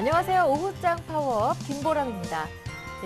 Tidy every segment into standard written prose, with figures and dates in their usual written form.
안녕하세요. 오후장 파워업 김보람입니다.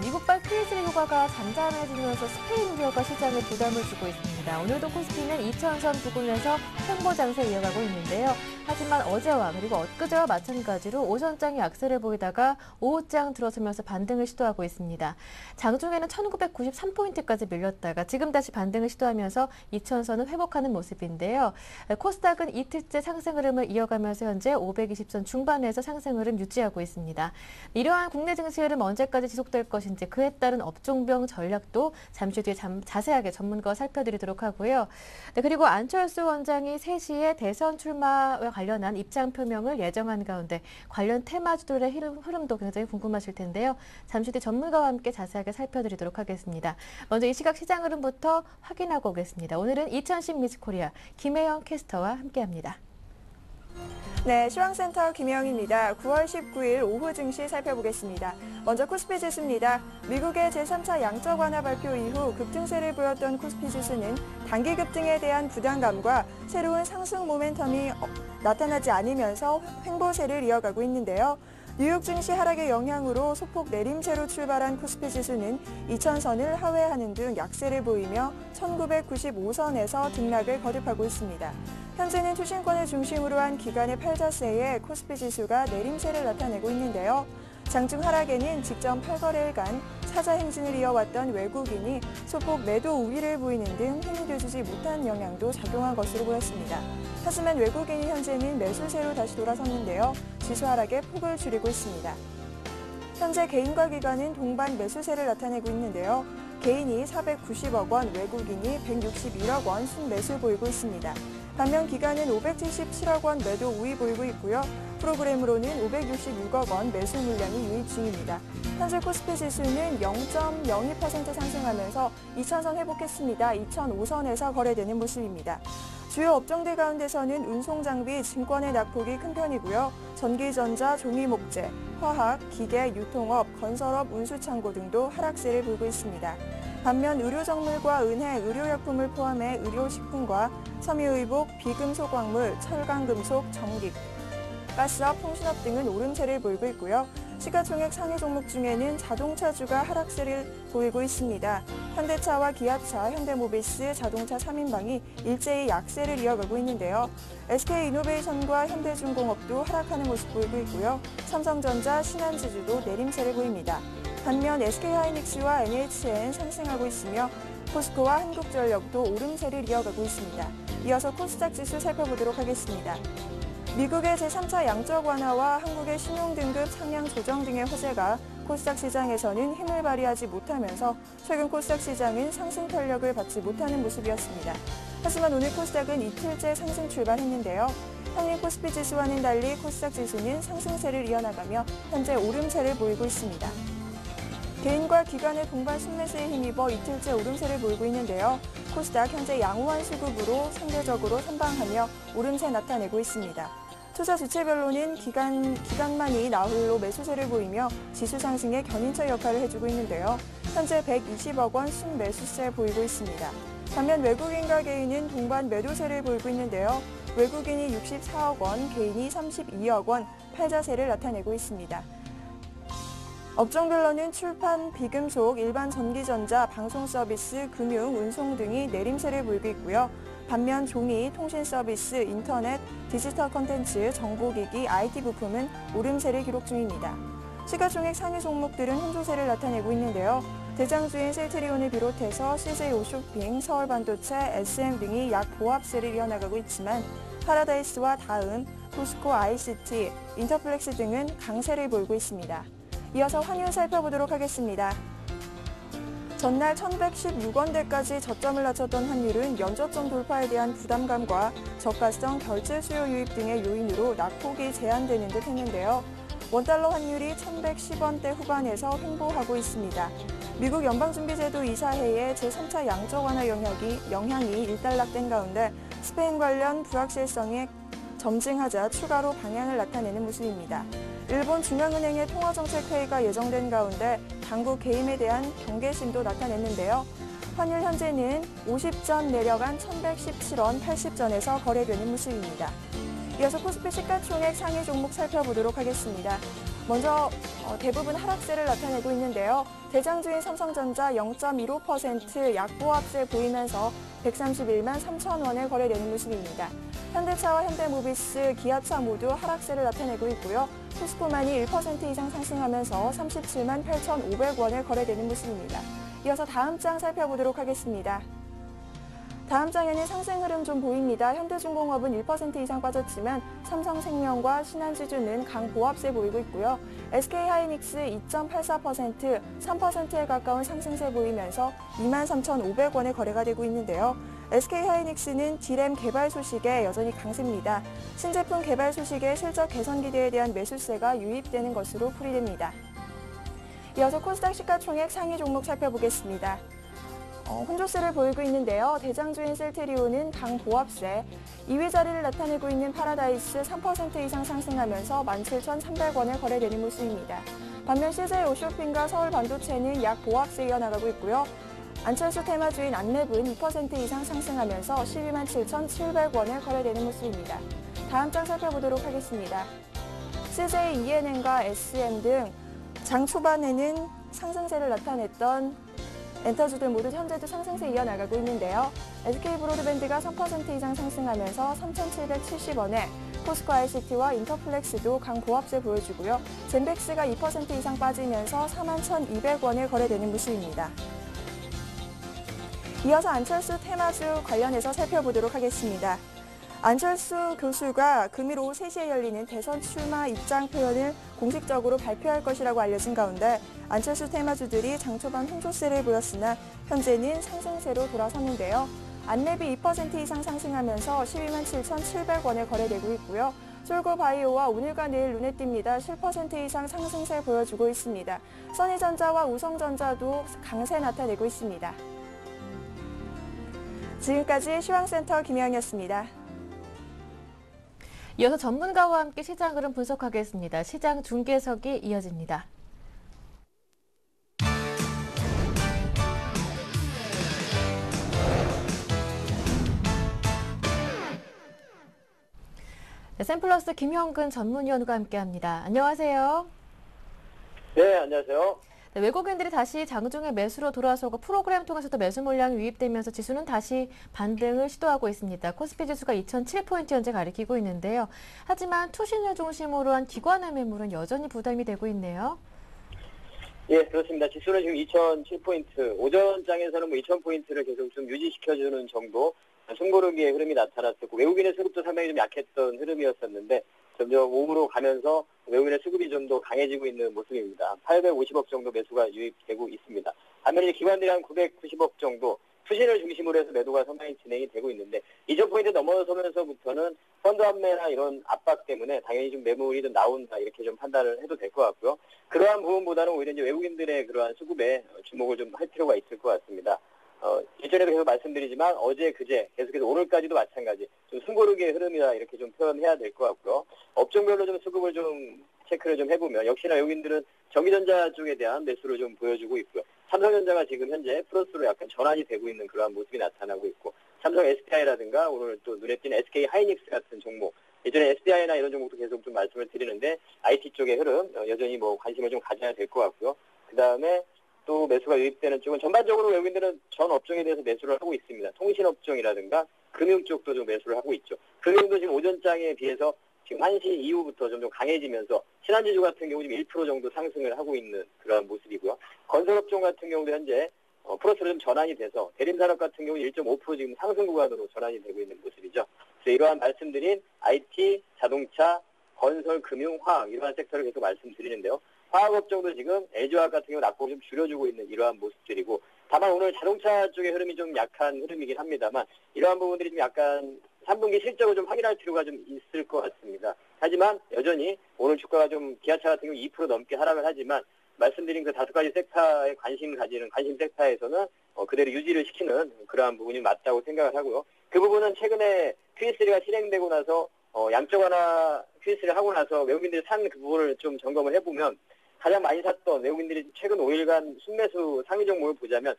미국발 P3 효과가 잠잠해지면서 스페인 우려가 시장에 부담을 주고 있습니다. 오늘도 코스피는 2000선 부근에서 횡보 장세 이어가고 있는데요. 하지만 어제와 그리고 엊그제와 마찬가지로 오전장이 약세를 보이다가 오후장 들어서면서 반등을 시도하고 있습니다. 장중에는 1993포인트까지 밀렸다가 지금 다시 반등을 시도하면서 2000선은 회복하는 모습인데요. 코스닥은 이틀째 상승 흐름을 이어가면서 현재 520선 중반에서 상승 흐름 유지하고 있습니다. 이러한 국내 증시 흐름 언제까지 지속될 것인지 그에 따른 업종별 전략도 잠시 뒤에 자세하게 전문가와 살펴드리도록 하고요. 네, 그리고 안철수 원장이 3시에 대선 출마와 관련한 입장 표명을 예정한 가운데 관련 테마주들의 흐름도 굉장히 궁금하실 텐데요. 잠시 뒤 전문가와 함께 자세하게 살펴드리도록 하겠습니다. 먼저 이 시각 시장 흐름부터 확인하고 오겠습니다. 오늘은 2010 미스코리아 김혜영 캐스터와 함께합니다. 네, 시황센터 김혜영입니다. 9월 19일 오후 증시 살펴보겠습니다. 먼저 코스피 지수입니다. 미국의 제3차 양적 완화 발표 이후 급등세를 보였던 코스피 지수는 단기 급등에 대한 부담감과 새로운 상승 모멘텀이 나타나지 않으면서 횡보세를 이어가고 있는데요. 뉴욕 증시 하락의 영향으로 소폭 내림세로 출발한 코스피 지수는 2000선을 하회하는 등 약세를 보이며 1995선에서 등락을 거듭하고 있습니다. 현재는 투신권을 중심으로 한 기간의 팔자세에 코스피 지수가 내림세를 나타내고 있는데요. 장중 하락에는 직전 8거래일간 사자 행진을 이어왔던 외국인이 소폭 매도 우위를 보이는 등 힘을 되주지 못한 영향도 작용한 것으로 보였습니다. 하지만 외국인이 현재는 매수세로 다시 돌아섰는데요. 지수 하락에 폭을 줄이고 있습니다. 현재 개인과 기관은 동반 매수세를 나타내고 있는데요. 개인이 490억 원, 외국인이 161억 원 순매수 보이고 있습니다. 반면 기관은 577억 원 매도 우위 보이고 있고요. 프로그램으로는 566억 원 매수 물량이 유입 중입니다. 현재 코스피 지수는 0.02% 상승하면서 2000선 회복했습니다. 2005선에서 거래되는 모습입니다. 주요 업종들 가운데서는 운송장비, 증권의 낙폭이 큰 편이고요. 전기전자, 종이목재, 화학, 기계, 유통업, 건설업, 운수창고 등도 하락세를 보이고 있습니다. 반면 의료정물과 은행, 의료약품을 포함해 의료식품과 섬유의복, 비금속광물, 철강금속, 전기, 가스업, 통신업 등은 오름세를 보이고 있고요. 시가총액 상위 종목 중에는 자동차주가 하락세를 보이고 있습니다. 현대차와 기아차, 현대모비스, 자동차 3인방이 일제히 약세를 이어가고 있는데요. SK이노베이션과 현대중공업도 하락하는 모습 보이고 있고요. 삼성전자, 신한지주도 내림세를 보입니다. 반면 SK하이닉스와 NHN 상승하고 있으며 포스코와 한국전력도 오름세를 이어가고 있습니다. 이어서 코스닥 지수 살펴보도록 하겠습니다. 미국의 제3차 양적 완화와 한국의 신용등급 상향 조정 등의 호재가 코스닥 시장에서는 힘을 발휘하지 못하면서 최근 코스닥 시장은 상승 탄력을 받지 못하는 모습이었습니다. 하지만 오늘 코스닥은 이틀째 상승 출발했는데요. 평일 코스피 지수와는 달리 코스닥 지수는 상승세를 이어나가며 현재 오름세를 보이고 있습니다. 개인과 기관의 동반 순매수에 힘입어 이틀째 오름세를 보이고 있는데요. 코스닥 현재 양호한 수급으로 상대적으로 선방하며 오름세 나타내고 있습니다. 투자 주체별로는 기관만이 나홀로 매수세를 보이며 지수 상승에 견인차 역할을 해주고 있는데요. 현재 120억 원 순매수세 보이고 있습니다. 반면 외국인과 개인은 동반 매도세를 보이고 있는데요. 외국인이 64억 원, 개인이 32억 원 팔자세를 나타내고 있습니다. 업종별로는 출판, 비금속, 일반 전기전자, 방송서비스, 금융, 운송 등이 내림세를 보이고 있고요. 반면 종이, 통신서비스, 인터넷, 디지털 콘텐츠, 정보기기, IT 부품은 오름세를 기록 중입니다. 시가총액 상위 종목들은 혼조세를 나타내고 있는데요. 대장주인 셀트리온을 비롯해서 CJ오쇼핑, 서울반도체, SM 등이 약 보합세를 이어나가고 있지만 파라다이스와 다음, 포스코 ICT, 인터플렉스 등은 강세를 보이고 있습니다. 이어서 환율 살펴보도록 하겠습니다. 전날 1116원대까지 저점을 낮췄던 환율은 연저점 돌파에 대한 부담감과 저가성 결제 수요 유입 등의 요인으로 낙폭이 제한되는 듯 했는데요. 원달러 환율이 1110원대 후반에서 횡보하고 있습니다. 미국 연방준비제도 이사회의 제3차 양적 완화 영향이 일단락된 가운데 스페인 관련 불확실성에 점증하자 추가로 방향을 나타내는 모습입니다. 일본 중앙은행의 통화정책회의가 예정된 가운데 당국 개임에 대한 경계심도 나타냈는데요. 환율 현재는 50전 내려간 1117원 80전에서 거래되는 모습입니다. 이어서 코스피 시가총액 상위 종목 살펴보도록 하겠습니다. 먼저 대부분 하락세를 나타내고 있는데요. 대장주인 삼성전자 0.15% 약보합세 보이면서 131만 3천 원에 거래되는 모습입니다. 현대차와 현대모비스, 기아차 모두 하락세를 나타내고 있고요. 포스코만이 1% 이상 상승하면서 37만 8,500원에 거래되는 모습입니다. 이어서 다음 장 살펴보도록 하겠습니다. 다음 장에는 상승 흐름 좀 보입니다. 현대중공업은 1% 이상 빠졌지만 삼성생명과 신한지주는 강보합세 보이고 있고요. SK하이닉스 2.84%, 3%에 가까운 상승세 보이면서 23,500원에 거래가 되고 있는데요. SK하이닉스는 D램 개발 소식에 여전히 강세입니다. 신제품 개발 소식에 실적 개선 기대에 대한 매수세가 유입되는 것으로 풀이됩니다. 이어서 코스닥 시가총액 상위 종목 살펴보겠습니다. 혼조세를 보이고 있는데요. 대장주인 셀트리온은 강보합세, 2위 자리를 나타내고 있는 파라다이스 3% 이상 상승하면서 17,300원에 거래되는 모습입니다. 반면 CJ 오쇼핑과 서울반도체는 약 보합세 이어나가고 있고요. 안철수 테마주인 안랩은 2% 이상 상승하면서 12만 7,700원에 거래되는 모습입니다. 다음 장 살펴보도록 하겠습니다. CJ ENM과 SM 등 장 초반에는 상승세를 나타냈던 엔터주들 모두 현재도 상승세 이어나가고 있는데요. SK브로드밴드가 3% 이상 상승하면서 3,770원에 포스코 ICT와 인터플렉스도 강보합세 보여주고요. 젠백스가 2% 이상 빠지면서 41,200원에 거래되는 모습입니다. 이어서 안철수 테마주 관련해서 살펴보도록 하겠습니다. 안철수 교수가 금일 오후 3시에 열리는 대선 출마 입장 표현을 공식적으로 발표할 것이라고 알려진 가운데 안철수 테마주들이 장 초반 혼조세를 보였으나 현재는 상승세로 돌아섰는데요. 안랩이 2% 이상 상승하면서 12만 7,700원에 거래되고 있고요. 솔고바이오와 오늘과 내일 눈에 띕니다. 7% 이상 상승세 보여주고 있습니다. 써니전자와 우성전자도 강세 나타내고 있습니다. 지금까지 시황센터 김혜영이었습니다. 이어서 전문가와 함께 시장 흐름 분석하겠습니다. 시장 중계석이 이어집니다. 네, 샘플러스 김형근 전문위원과 함께합니다. 안녕하세요. 네, 안녕하세요. 네, 외국인들이 다시 장중에 매수로 돌아서고 프로그램 통해서도 매수 물량이 유입되면서 지수는 다시 반등을 시도하고 있습니다. 코스피 지수가 2007포인트 현재 가리키고 있는데요. 하지만 투신을 중심으로 한 기관의 매물은 여전히 부담이 되고 있네요. 예, 그렇습니다. 지수는 지금 2007포인트, 오전장에서는 2000포인트를 계속 좀 유지시켜주는 정도 숨고르기의 흐름이 나타났었고 외국인의 수급도 상당히 좀 약했던 흐름이었었는데 점점 오후로 가면서 외국인의 수급이 좀 더 강해지고 있는 모습입니다. 850억 정도 매수가 유입되고 있습니다. 반면에 기관들이 한 990억 정도 투신을 중심으로 해서 매도가 상당히 진행이 되고 있는데 2000포인트 넘어서면서부터는 펀드 환매나 이런 압박 때문에 당연히 좀 매물이 좀 나온다 이렇게 좀 판단을 해도 될 것 같고요. 그러한 부분보다는 오히려 이제 외국인들의 그러한 수급에 주목을 좀 할 필요가 있을 것 같습니다. 예전에도 계속 말씀드리지만 어제 그제 계속해서 오늘까지도 마찬가지 좀 숨고르기의 흐름이다 이렇게 좀 표현해야 될 것 같고요. 업종별로 좀 수급을 좀 체크를 좀 해보면 역시나 외국인들은 전기전자 쪽에 대한 매수를 좀 보여주고 있고요. 삼성전자가 지금 현재 플러스로 약간 전환이 되고 있는 그러한 모습이 나타나고 있고 삼성 SDI라든가 오늘 또 눈에 띄는 SK 하이닉스 같은 종목 예전에 SDI나 이런 종목도 계속 좀 말씀을 드리는데 IT 쪽의 흐름 여전히 관심을 좀 가져야 될 것 같고요. 그 다음에 또 매수가 유입되는 쪽은 전반적으로 외국인들은 전 업종에 대해서 매수를 하고 있습니다. 통신업종이라든가 금융 쪽도 좀 매수를 하고 있죠. 금융도 지금 오전장에 비해서 지금 1시 이후부터 좀 강해지면서 신한지주 같은 경우 지금 1% 정도 상승을 하고 있는 그런 모습이고요. 건설업종 같은 경우도 현재 플러스로 좀 전환이 돼서 대림산업 같은 경우 1.5% 지금 상승 구간으로 전환이 되고 있는 모습이죠. 그래서 이러한 말씀드린 IT, 자동차, 건설, 금융, 화학 이러한 섹터를 계속 말씀드리는데요. 화학업종도 지금 LG화학 같은 경우 낙폭을 좀 줄여주고 있는 이러한 모습들이고 다만 오늘 자동차 쪽의 흐름이 좀 약한 흐름이긴 합니다만 이러한 부분들이 좀 약간 3분기 실적을 좀 확인할 필요가 좀 있을 것 같습니다. 하지만 여전히 오늘 주가가 좀 기아차 같은 경우 2% 넘게 하락을 하지만 말씀드린 그 5가지 섹터에 관심 섹터에서는 그대로 유지를 시키는 그러한 부분이 맞다고 생각을 하고요. 그 부분은 최근에 QE3가 실행되고 나서 양적 완화 QE3를 하고 나서 외국인들이 산 그 부분을 좀 점검을 해보면 가장 많이 샀던 외국인들이 최근 5일간 순매수 상위 종목을 보자면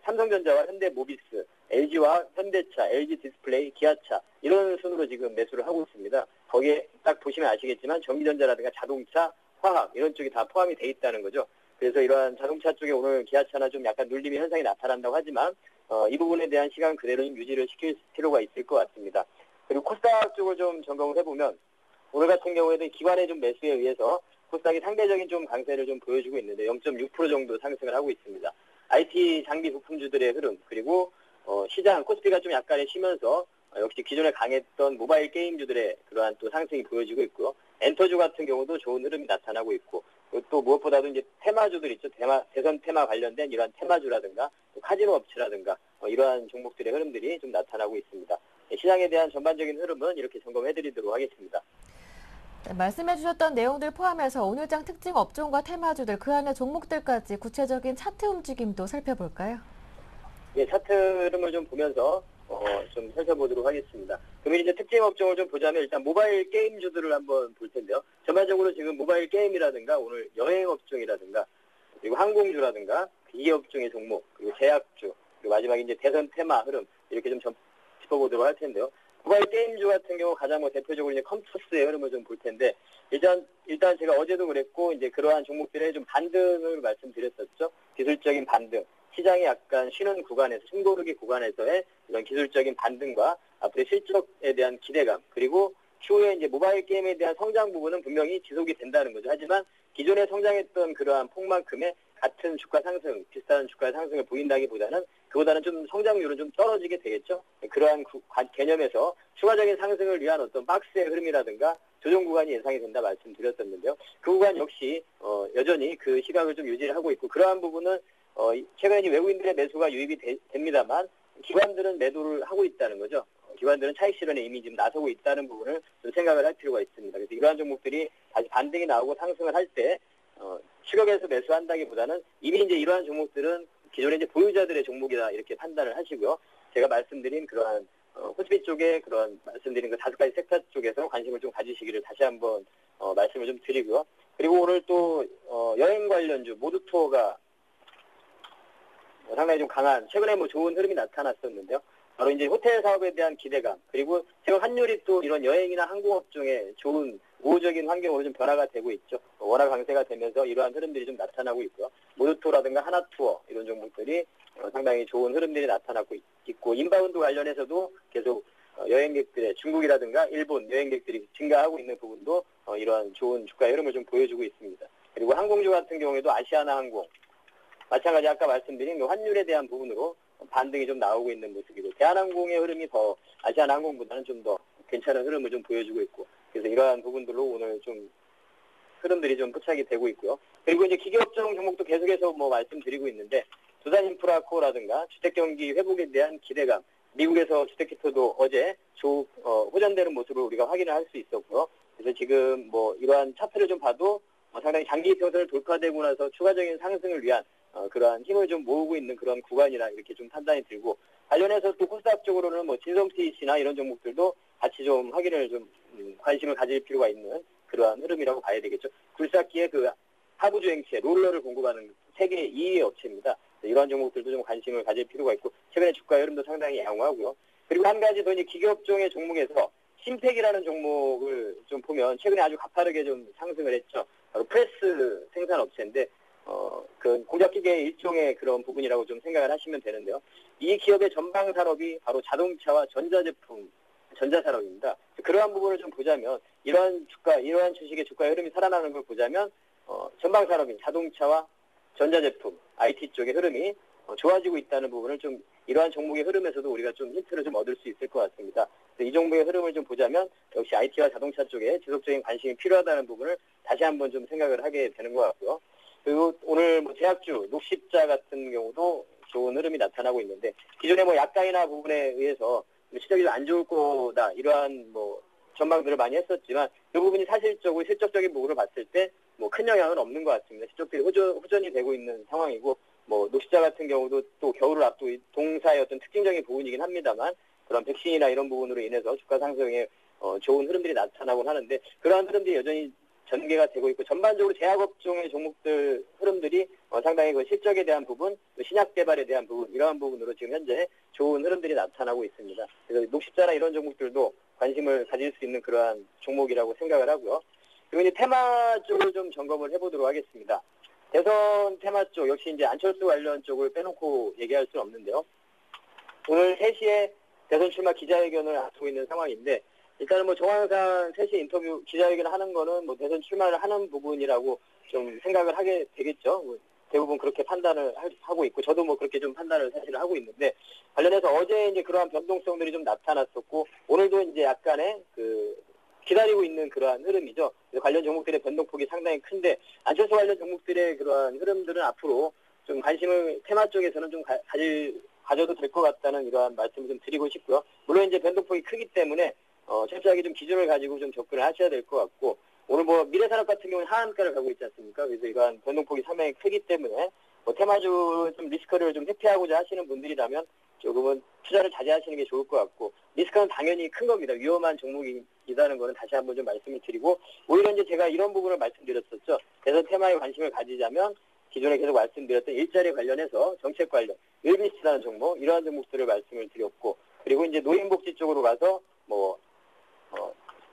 삼성전자와 현대모비스, LG와 현대차, LG디스플레이, 기아차 이런 순으로 지금 매수를 하고 있습니다. 거기에 딱 보시면 아시겠지만 전기전자라든가 자동차, 화학 이런 쪽이 다 포함이 돼 있다는 거죠. 그래서 이러한 자동차 쪽에 오늘 기아차나 좀 약간 눌림의 현상이 나타난다고 하지만 이 부분에 대한 시간 그대로 좀 유지를 시킬 필요가 있을 것 같습니다. 그리고 코스닥 쪽을 좀 점검을 해보면 오늘 같은 경우에도 기관의 좀 매수에 의해서 코스닥이 상대적인 좀 강세를 좀 보여주고 있는데 0.6% 정도 상승을 하고 있습니다. IT 장비 부품주들의 흐름 그리고 시장 코스피가 좀 약간의 쉬면서 역시 기존에 강했던 모바일 게임주들의 그러한 또 상승이 보여지고 있고요. 엔터주 같은 경우도 좋은 흐름이 나타나고 있고 또 무엇보다도 이제 테마주들 있죠. 대선 테마 관련된 이러한 테마주라든가 또 카지노 업체라든가 이러한 종목들의 흐름들이 좀 나타나고 있습니다. 시장에 대한 전반적인 흐름은 이렇게 점검해드리도록 하겠습니다. 네, 말씀해 주셨던 내용들 포함해서 오늘장 특징 업종과 테마주들 그 안에 종목들까지 구체적인 차트 움직임도 살펴볼까요? 예, 차트 흐름을 좀 보면서 좀 살펴보도록 하겠습니다. 그러면 이제 특징 업종을 좀 보자면 일단 모바일 게임주들을 한번 볼 텐데요. 전반적으로 지금 모바일 게임이라든가 오늘 여행 업종이라든가 그리고 항공주라든가 기업종의 종목 그리고 제약주 그리고 마지막에 이제 대선 테마 흐름 이렇게 좀 짚어보도록 할 텐데요. 모바일 게임주 같은 경우 가장 대표적으로 이제 컴투스의 흐름을 좀 볼 텐데 일단 제가 어제도 그랬고 이제 그러한 종목들의 좀 반등을 말씀드렸었죠. 기술적인 반등. 시장이 약간 쉬는 구간에서, 숨고르기 구간에서의 이런 기술적인 반등과 앞으로의 실적에 대한 기대감, 그리고 추후에 이제 모바일 게임에 대한 성장 부분은 분명히 지속이 된다는 거죠. 하지만 기존에 성장했던 그러한 폭만큼의 같은 주가 상승, 비슷한 주가 상승을 보인다기보다는 그보다는 좀 성장률은 좀 떨어지게 되겠죠. 그러한 개념에서 추가적인 상승을 위한 어떤 박스의 흐름이라든가 조정 구간이 예상이 된다 말씀드렸었는데요. 그 구간 역시 여전히 그 시각을 좀 유지를 하고 있고 그러한 부분은 최근에 외국인들의 매수가 유입이 됩니다만 기관들은 매도를 하고 있다는 거죠. 기관들은 차익 실현에 이미 지금 나서고 있다는 부분을 좀 생각을 할 필요가 있습니다. 그래서 이러한 종목들이 다시 반등이 나오고 상승을 할 때 추격해서 매수한다기보다는 이미 이제 이러한 종목들은 기존에 이제 보유자들의 종목이다 이렇게 판단을 하시고요. 제가 말씀드린 그러한 코스피 쪽에 그런 말씀드린 그 5가지 섹터 쪽에서 관심을 좀 가지시기를 다시 한번 말씀을 좀 드리고요. 그리고 오늘 또 여행 관련주 모두 투어가 상당히 좀 강한, 최근에 좋은 흐름이 나타났었는데요. 바로 이제 호텔 사업에 대한 기대감, 그리고 지금 환율이 또 이런 여행이나 항공업종에 좋은 우호적인 환경으로 좀 변화가 되고 있죠. 워낙 강세가 되면서 이러한 흐름들이 좀 나타나고 있고요. 모두투어라든가 하나투어 이런 종목들이 상당히 좋은 흐름들이 나타나고 있고, 인바운드 관련해서도 계속 여행객들의 중국이라든가 일본 여행객들이 증가하고 있는 부분도 이러한 좋은 주가 흐름을 좀 보여주고 있습니다. 그리고 항공주 같은 경우에도 아시아나항공, 마찬가지 아까 말씀드린 그 환율에 대한 부분으로 반등이 좀 나오고 있는 모습이고 대한항공의 흐름이 더 아시아나항공보다는 좀 더 괜찮은 흐름을 좀 보여주고 있고 그래서 이러한 부분들로 오늘 좀 흐름들이 좀 포착이 되고 있고요. 그리고 이제 기계업종 종목도 계속해서 말씀드리고 있는데 두산인프라코라든가 주택경기 회복에 대한 기대감 미국에서 주택기토도 어제 호전되는 모습을 우리가 확인을 할 수 있었고요. 그래서 지금 이러한 차트를 좀 봐도 상당히 장기 평선을 돌파되고 나서 추가적인 상승을 위한 그러한 힘을 좀 모으고 있는 그런 구간이라 이렇게 좀 판단이 들고 관련해서 또 코스닥 쪽으로는 진성 PEC나 이런 종목들도 같이 좀 확인을 좀 관심을 가질 필요가 있는 그러한 흐름이라고 봐야 되겠죠. 굴삭기의 그 하부주행체 롤러를 공급하는 세계 2위 업체입니다. 이러한 종목들도 좀 관심을 가질 필요가 있고 최근에 주가 흐름도 상당히 양호하고요. 그리고 한 가지 더 이제 기계업종의 종목에서 심팩이라는 종목을 좀 보면 최근에 아주 가파르게 좀 상승을 했죠. 바로 프레스 생산 업체인데 그 공작기계의 일종의 그런 부분이라고 좀 생각을 하시면 되는데요. 이 기업의 전방 산업이 바로 자동차와 전자제품, 전자산업입니다. 그러한 부분을 좀 보자면 이러한 주식의 주가 흐름이 살아나는 걸 보자면 전방 산업인 자동차와 전자제품, IT 쪽의 흐름이 좋아지고 있다는 부분을 좀 이러한 종목의 흐름에서도 우리가 좀 힌트를 좀 얻을 수 있을 것 같습니다. 이 종목의 흐름을 좀 보자면 역시 IT와 자동차 쪽에 지속적인 관심이 필요하다는 부분을 다시 한번 좀 생각을 하게 되는 것 같고요. 그리고 오늘 제약주, 녹십자 같은 경우도 좋은 흐름이 나타나고 있는데 기존에 약가이나 부분에 의해서 시력이 좀 안 좋을 거다 이러한 전망들을 많이 했었지만 그 부분이 사실적으로 실적적인 부분을 봤을 때 큰 영향은 없는 것 같습니다. 실적들이 호전이 되고 있는 상황이고 녹십자 같은 경우도 또 겨울을 앞두고 동사의 어떤 특징적인 부분이긴 합니다만 그런 백신이나 이런 부분으로 인해서 주가 상승에 좋은 흐름들이 나타나곤 하는데 그러한 흐름들이 여전히 전개가 되고 있고 전반적으로 제약업종의 종목들 흐름들이 상당히 그 실적에 대한 부분, 신약 개발에 대한 부분 이러한 부분으로 지금 현재 좋은 흐름들이 나타나고 있습니다. 그래서 녹십자나 이런 종목들도 관심을 가질 수 있는 그러한 종목이라고 생각을 하고요. 그리고 이제 테마 쪽을 좀 점검을 해보도록 하겠습니다. 대선 테마 쪽, 역시 이제 안철수 관련 쪽을 빼놓고 얘기할 수는 없는데요. 오늘 3시에 대선 출마 기자회견을 앞두고 있는 상황인데, 일단은 뭐 정황상 3시에 인터뷰 기자회견을 하는 거는 뭐 대선 출마를 하는 부분이라고 좀 생각을 하게 되겠죠. 뭐 대부분 그렇게 판단을 하고 있고, 저도 뭐 그렇게 좀 판단을 사실 하고 있는데, 관련해서 어제 이제 그러한 변동성들이 좀 나타났었고, 오늘도 이제 약간의 기다리고 있는 그러한 흐름이죠. 그래서 관련 종목들의 변동폭이 상당히 큰데, 안철수 관련 종목들의 그러한 흐름들은 앞으로 좀 관심을 테마 쪽에서는 좀 가져도 될 것 같다는 이러한 말씀을 좀 드리고 싶고요. 물론 이제 변동폭이 크기 때문에 철저하게 좀 기준을 가지고 좀 접근을 하셔야 될 것 같고, 오늘 뭐 미래산업 같은 경우는 하한가를 가고 있지 않습니까? 그래서 이러한 변동폭이 상당히 크기 때문에 뭐 테마주 좀 리스크를 좀 회피하고자 하시는 분들이라면 조금은 투자를 자제하시는 게 좋을 것 같고, 리스크는 당연히 큰 겁니다. 위험한 종목이라는 거는 다시 한번 좀 말씀을 드리고, 오히려 이제 제가 이런 부분을 말씀드렸었죠. 대선 테마에 관심을 가지자면 기존에 계속 말씀드렸던 일자리 관련해서 정책 관련, 일비스라는 종목, 이러한 종목들을 말씀을 드렸고, 그리고 이제 노인복지 쪽으로 가서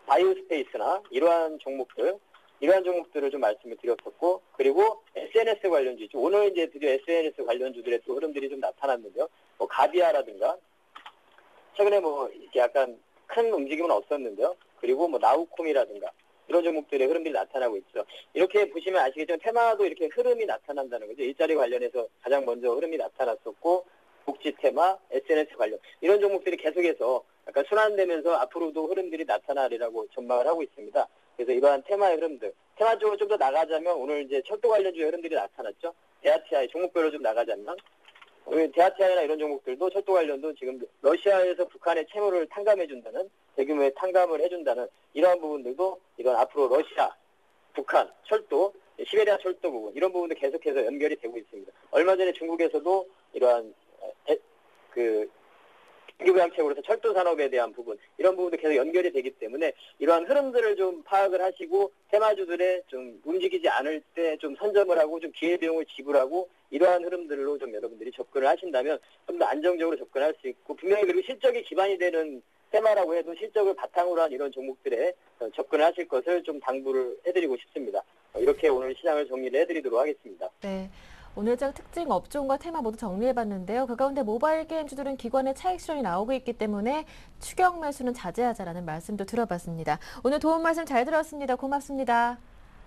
바이오스페이스나 이러한 종목들을 좀 말씀을 드렸었고, 그리고 SNS 관련주, 오늘 이제 드디어 SNS 관련주들의 또 흐름들이 좀 나타났는데요. 뭐 가비아라든가, 최근에 뭐 이렇게 약간 큰 움직임은 없었는데요. 그리고 뭐 나우콤이라든가 이런 종목들의 흐름들이 나타나고 있죠. 이렇게 보시면 아시겠지만 테마도 이렇게 흐름이 나타난다는 거죠. 일자리 관련해서 가장 먼저 흐름이 나타났었고, 복지 테마, SNS 관련 이런 종목들이 계속해서 약간 순환되면서 앞으로도 흐름들이 나타나리라고 전망을 하고 있습니다. 그래서 이러한 테마의 흐름들, 테마 쪽으로 좀 더 나가자면 오늘 이제 철도 관련주의 흐름들이 나타났죠. 대아티아이 종목별로 좀 나가자면 대아티아이나 이런 종목들도 철도 관련도 지금 러시아에서 북한의 채무를 탕감해준다는, 대규모의 탕감을 해준다는 이러한 부분들도 이런 앞으로 러시아, 북한, 철도, 시베리아 철도 부분 이런 부분도 계속해서 연결이 되고 있습니다. 얼마 전에 중국에서도 이러한 경기부양책으로서 철도 산업에 대한 부분 이런 부분도 계속 연결이 되기 때문에 이러한 흐름들을 좀 파악을 하시고 테마주들의 좀 움직이지 않을 때 좀 선점을 하고 좀 기회비용을 지불하고 이러한 흐름들로 좀 여러분들이 접근을 하신다면 좀 더 안정적으로 접근할 수 있고, 분명히 그리고 실적이 기반이 되는 테마라고 해도 실적을 바탕으로 한 이런 종목들에 접근을 하실 것을 좀 당부를 해드리고 싶습니다. 이렇게 오늘 시장을 정리를 해드리도록 하겠습니다. 네. 오늘 장 특징 업종과 테마 모두 정리해봤는데요. 그 가운데 모바일 게임주들은 기관의 차익 실현이 나오고 있기 때문에 추격 매수는 자제하자라는 말씀도 들어봤습니다. 오늘 도움 말씀 잘 들었습니다. 고맙습니다.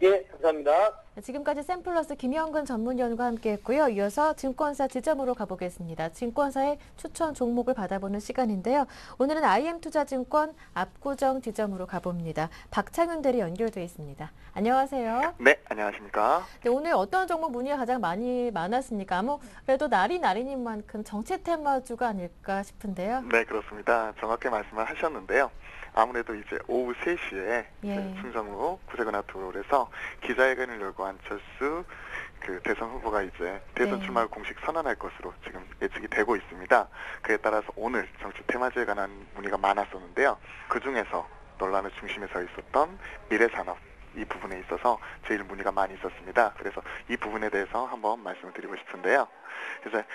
예, 감사합니다. 지금까지 샘플러스 김영근 전문위원과 함께했고요. 이어서 증권사 지점으로 가보겠습니다. 증권사의 추천 종목을 받아보는 시간인데요. 오늘은 IM투자증권 압구정 지점으로 가봅니다. 박창윤 대리 연결돼 있습니다. 안녕하세요. 네, 안녕하십니까. 네, 오늘 어떤 종목 문의가 가장 많았습니까? 아무래도 나리님만큼 정책 테마주가 아닐까 싶은데요. 네, 그렇습니다. 정확히 말씀을 하셨는데요. 아무래도 이제 오후 3시에 예. 충성로 구세군화투홀에서 기자회견을 열고 안철수 대선 후보가 이제 대선 네. 출마를 공식 선언할 것으로 지금 예측이 되고 있습니다. 그에 따라서 오늘 정치 테마주에 관한 문의가 많았었는데요. 그 중에서 논란의 중심에 서 있었던 미래산업 이 부분에 있어서 제일 문의가 많이 있었습니다. 그래서 이 부분에 대해서 한번 말씀을 드리고 싶은데요. 그래서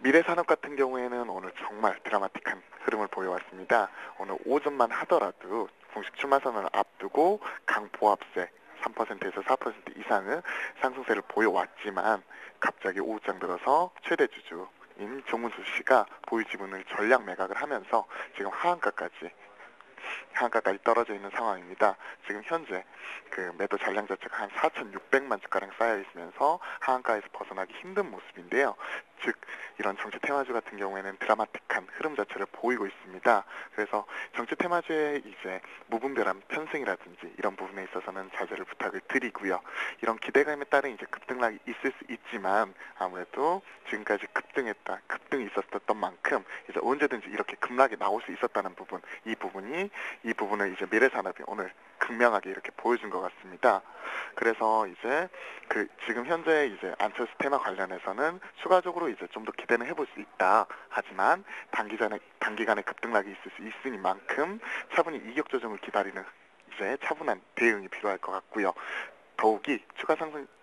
미래산업 같은 경우에는 오늘 정말 드라마틱한 흐름을 보여왔습니다. 오늘 오전만 하더라도 공식 출마 선언을 앞두고 강보합세 3%에서 4% 이상의 상승세를 보여왔지만 갑자기 오후장 들어서 최대 주주인 정문수 씨가 보유 지분을 전량 매각을 하면서 지금 하한가까지 떨어져 있는 상황입니다. 지금 현재 매도 잔량 자체가 한 4,600만 주가량 쌓여 있으면서 하한가에서 벗어나기 힘든 모습인데요. 즉 이런 정치 테마주 같은 경우에는 드라마틱한 흐름 자체를 보이고 있습니다. 그래서 정치 테마주의 이제 무분별한 편승이라든지 이런 부분에 있어서는 자제를 부탁을 드리고요. 이런 기대감에 따른 이제 급등락이 있을 수 있지만 아무래도 지금까지 급등이 있었던 만큼 이제 언제든지 이렇게 급락이 나올 수 있었다는 부분, 이 부분을 이제 미래산업이 오늘 극명하게 이렇게 보여준 것 같습니다. 그래서 이제 지금 현재 이제 안철수 테마 관련해서는 추가적으로 이제 좀 더 기대는 해볼 수 있다. 하지만 단기간에 급등락이 있을 수 있으니만큼 차분히 이격 조정을 기다리는 이제 차분한 대응이 필요할 것 같고요. 더욱이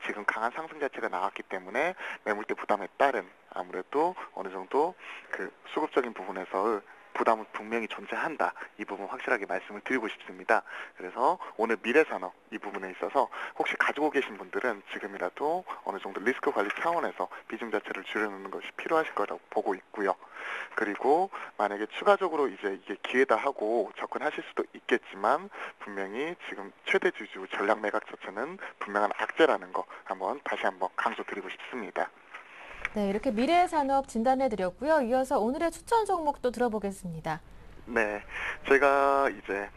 지금 강한 상승 자체가 나왔기 때문에 매물대 부담에 따른 아무래도 어느 정도 수급적인 부분에서 부담은 분명히 존재한다. 이 부분 확실하게 말씀을 드리고 싶습니다. 그래서 오늘 미래산업 이 부분에 있어서 혹시 가지고 계신 분들은 지금이라도 어느 정도 리스크 관리 차원에서 비중 자체를 줄여놓는 것이 필요하실 거라고 보고 있고요. 그리고 만약에 추가적으로 이제 이게 기회다 하고 접근하실 수도 있겠지만 분명히 지금 최대 주주 전략 매각 자체는 분명한 악재라는 거 다시 한번 강조드리고 싶습니다. 네, 이렇게 미래산업 진단해드렸고요. 이어서 오늘의 추천 종목도 들어보겠습니다. 네, 제가 이제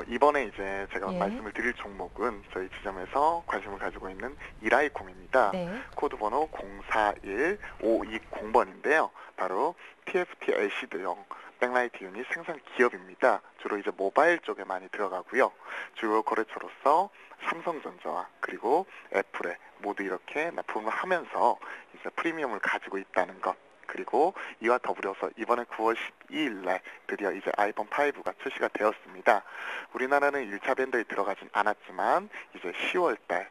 이번에 이제 제가 예. 말씀을 드릴 종목은 저희 지점에서 관심을 가지고 있는 이라이콤입니다. 네. 코드번호 041520번인데요. 바로 TFT LCD용 백라이트 유닛 생산 기업입니다. 주로 이제 모바일 쪽에 많이 들어가고요. 주요 거래처로서 삼성전자와 그리고 애플에 모두 이렇게 납품을 하면서 이제 프리미엄을 가지고 있다는 것. 그리고 이와 더불어서 이번에 9월 12일 날 드디어 이제 아이폰 5가 출시가 되었습니다. 우리나라는 1차 밴더에 들어가진 않았지만 이제 10월 달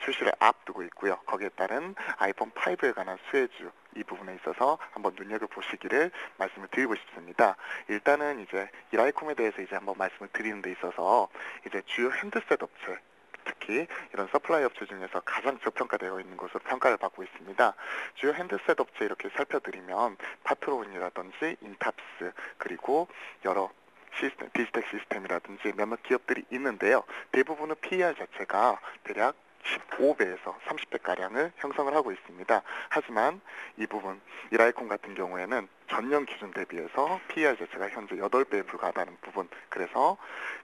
출시를 앞두고 있고요. 거기에 따른 아이폰 5에 관한 수혜주 이 부분에 있어서 한번 눈여겨보시기를 말씀을 드리고 싶습니다. 일단은 이제 이라이콤에 대해서 이제 한번 말씀을 드리는 데 있어서 이제 주요 핸드셋 업체 특히 이런 서플라이 업체 중에서 가장 저평가되어 있는 것으로 평가를 받고 있습니다. 주요 핸드셋 업체 이렇게 살펴드리면 파트론이라든지 인탑스 그리고 여러 시스템, 디지텍 시스템이라든지 몇몇 기업들이 있는데요. 대부분의 PER 자체가 대략 15배에서 30배가량을 형성을 하고 있습니다. 하지만 이 부분 이라이콤 같은 경우에는 전년 기준 대비해서 PER 자체가 현재 8배에 불과하다는 부분, 그래서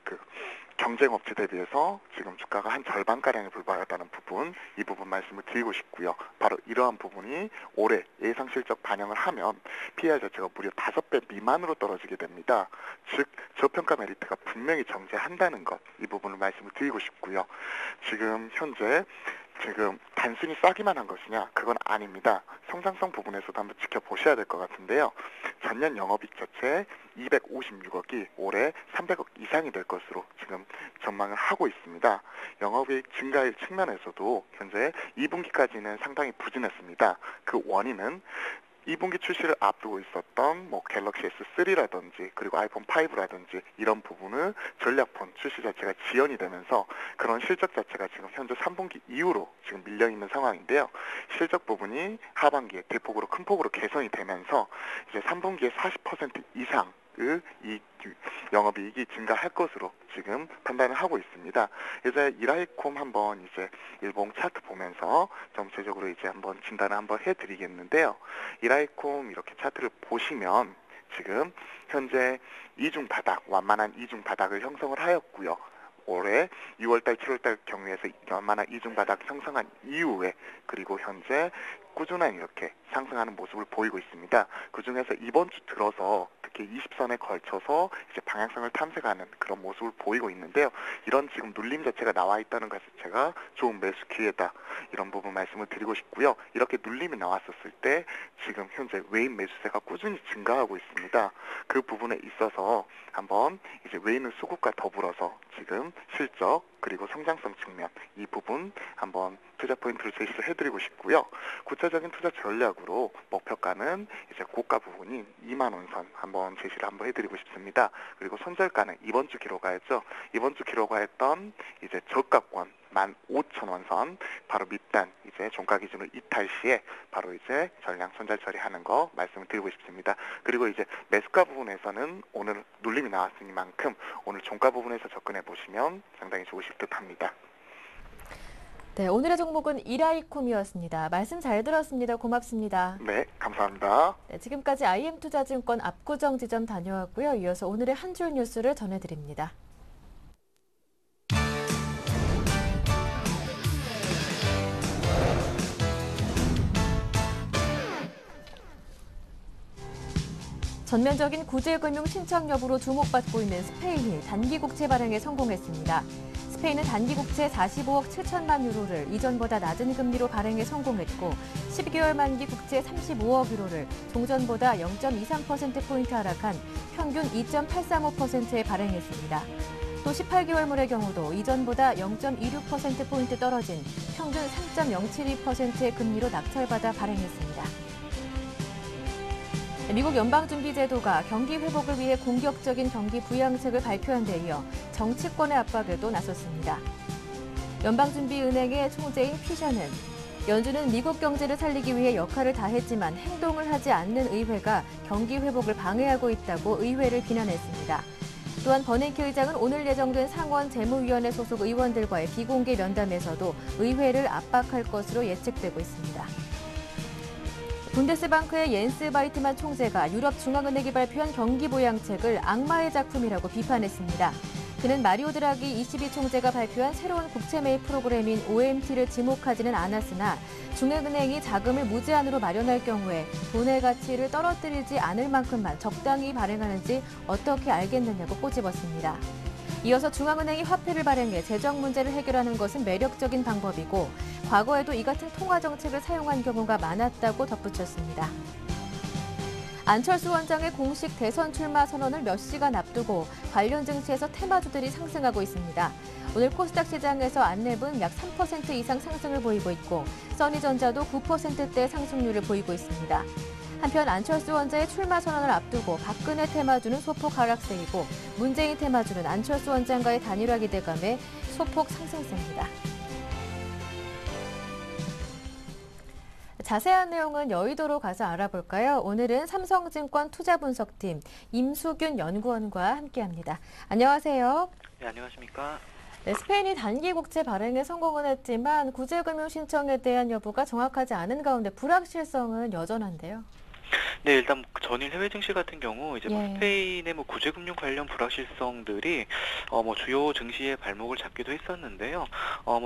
그 경쟁업체 대비해서 지금 주가가 한 절반가량에 불과하다는 부분, 이 부분 말씀을 드리고 싶고요. 바로 이러한 부분이 올해 예상 실적 반영을 하면 PER 자체가 무려 5배 미만으로 떨어지게 됩니다. 즉 저평가 메리트가 분명히 정제한다는 것, 이 부분을 말씀을 드리고 싶고요. 지금 현재 단순히 싸기만 한 것이냐? 그건 아닙니다. 성장성 부분에서도 한번 지켜보셔야 될 것 같은데요. 전년 영업이익 자체 256억이 올해 300억 이상이 될 것으로 지금 전망을 하고 있습니다. 영업이익 증가율 측면에서도 현재 2분기까지는 상당히 부진했습니다. 그 원인은 2분기 출시를 앞두고 있었던 갤럭시 S3라든지 그리고 아이폰 5라든지 이런 부분을 전략폰 출시 자체가 지연이 되면서 그런 실적 자체가 지금 현재 3분기 이후로 지금 밀려있는 상황인데요. 실적 부분이 하반기에 대폭으로 큰 폭으로 개선이 되면서 이제 3분기에 40% 이상 이 영업이익이 증가할 것으로 지금 판단을 하고 있습니다. 이제 이라이콤 한번 이제 일봉 차트 보면서 전체적으로 이제 한번 진단을 한번 해드리겠는데요. 이라이콤 이렇게 차트를 보시면 지금 현재 이중 바닥, 완만한 이중 바닥을 형성을 하였고요. 올해 6월달, 7월달 경우에서 완만한 이중 바닥 형성한 이후에 그리고 현재 꾸준한 이렇게 상승하는 모습을 보이고 있습니다. 그 중에서 이번 주 들어서 특히 20선에 걸쳐서 이제 방향성을 탐색하는 그런 모습을 보이고 있는데요. 이런 지금 눌림 자체가 나와 있다는 것 자체가 좋은 매수 기회다. 이런 부분 말씀을 드리고 싶고요. 이렇게 눌림이 나왔었을 때 지금 현재 외인 매수세가 꾸준히 증가하고 있습니다. 그 부분에 있어서 한번 이제 외인의 수급과 더불어서 지금 실적 그리고 성장성 측면 이 부분 한번 투자 포인트를 제시를 해드리고 싶고요. 구체적인 투자 전략으로 목표가는 이제 고가 부분인 2만 원선 한번 제시를 한번 해드리고 싶습니다. 그리고 손절가는 이번 주 기록하였죠. 이번 주 기록하였던 이제 저가권 15,000원 선 바로 밑단 이제 종가 기준으로 이탈 시에 바로 이제 전량 손절 처리하는 거 말씀을 드리고 싶습니다. 그리고 이제 매수가 부분에서는 오늘 눌림이 나왔으니만큼 오늘 종가 부분에서 접근해 보시면 상당히 좋으실 듯합니다. 네, 오늘의 종목은 이라이콤이었습니다. 말씀 잘 들었습니다. 고맙습니다. 네, 감사합니다. 네, 지금까지 IM투자증권 압구정 지점 다녀왔고요. 이어서 오늘의 한 줄 뉴스를 전해드립니다. 전면적인 구제금융 신청 여부로 주목받고 있는 스페인이 단기 국채 발행에 성공했습니다. 스페인은 단기 국채 45억 7천만 유로를 이전보다 낮은 금리로 발행에 성공했고 12개월 만기 국채 35억 유로를 종전보다 0.23%포인트 하락한 평균 2.835%에 발행했습니다. 또 18개월물의 경우도 이전보다 0.26%포인트 떨어진 평균 3.072%의 금리로 낙찰받아 발행했습니다. 미국 연방준비제도가 경기 회복을 위해 공격적인 경기 부양책을 발표한 데 이어 정치권의 압박에도 나섰습니다. 연방준비은행의 총재인 피셔는 연준은 미국 경제를 살리기 위해 역할을 다했지만 행동을 하지 않는 의회가 경기 회복을 방해하고 있다고 의회를 비난했습니다. 또한 버냉키 의장은 오늘 예정된 상원 재무위원회 소속 의원들과의 비공개 면담에서도 의회를 압박할 것으로 예측되고 있습니다. 분데스방크의 옌스 바이트만 총재가 유럽중앙은행이 발표한 경기부양책을 악마의 작품이라고 비판했습니다. 그는 마리오 드라기 ECB 총재가 발표한 새로운 국채매입 프로그램인 OMT를 지목하지는 않았으나 중앙은행이 자금을 무제한으로 마련할 경우에 돈의 가치를 떨어뜨리지 않을 만큼만 적당히 발행하는지 어떻게 알겠느냐고 꼬집었습니다. 이어서 중앙은행이 화폐를 발행해 재정 문제를 해결하는 것은 매력적인 방법이고 과거에도 이 같은 통화 정책을 사용한 경우가 많았다고 덧붙였습니다. 안철수 원장의 공식 대선 출마 선언을 몇 시간 앞두고 관련 증시에서 테마주들이 상승하고 있습니다. 오늘 코스닥 시장에서 안랩은 약 3% 이상 상승을 보이고 있고 써니전자도 9%대 상승률을 보이고 있습니다. 한편 안철수 원장의 출마 선언을 앞두고 박근혜 테마주는 소폭 하락세이고 문재인 테마주는 안철수 원장과의 단일화 기대감에 소폭 상승세입니다. 자세한 내용은 여의도로 가서 알아볼까요? 오늘은 삼성증권 투자분석팀 임수균 연구원과 함께합니다. 안녕하세요. 네, 안녕하십니까? 네, 스페인이 단기 국채 발행에 성공은 했지만 구제금융 신청에 대한 여부가 정확하지 않은 가운데 불확실성은 여전한데요. 네, 일단 전일 해외 증시 같은 경우 이제 예. 스페인의 구제금융 관련 불확실성들이 주요 증시의 발목을 잡기도 했었는데요.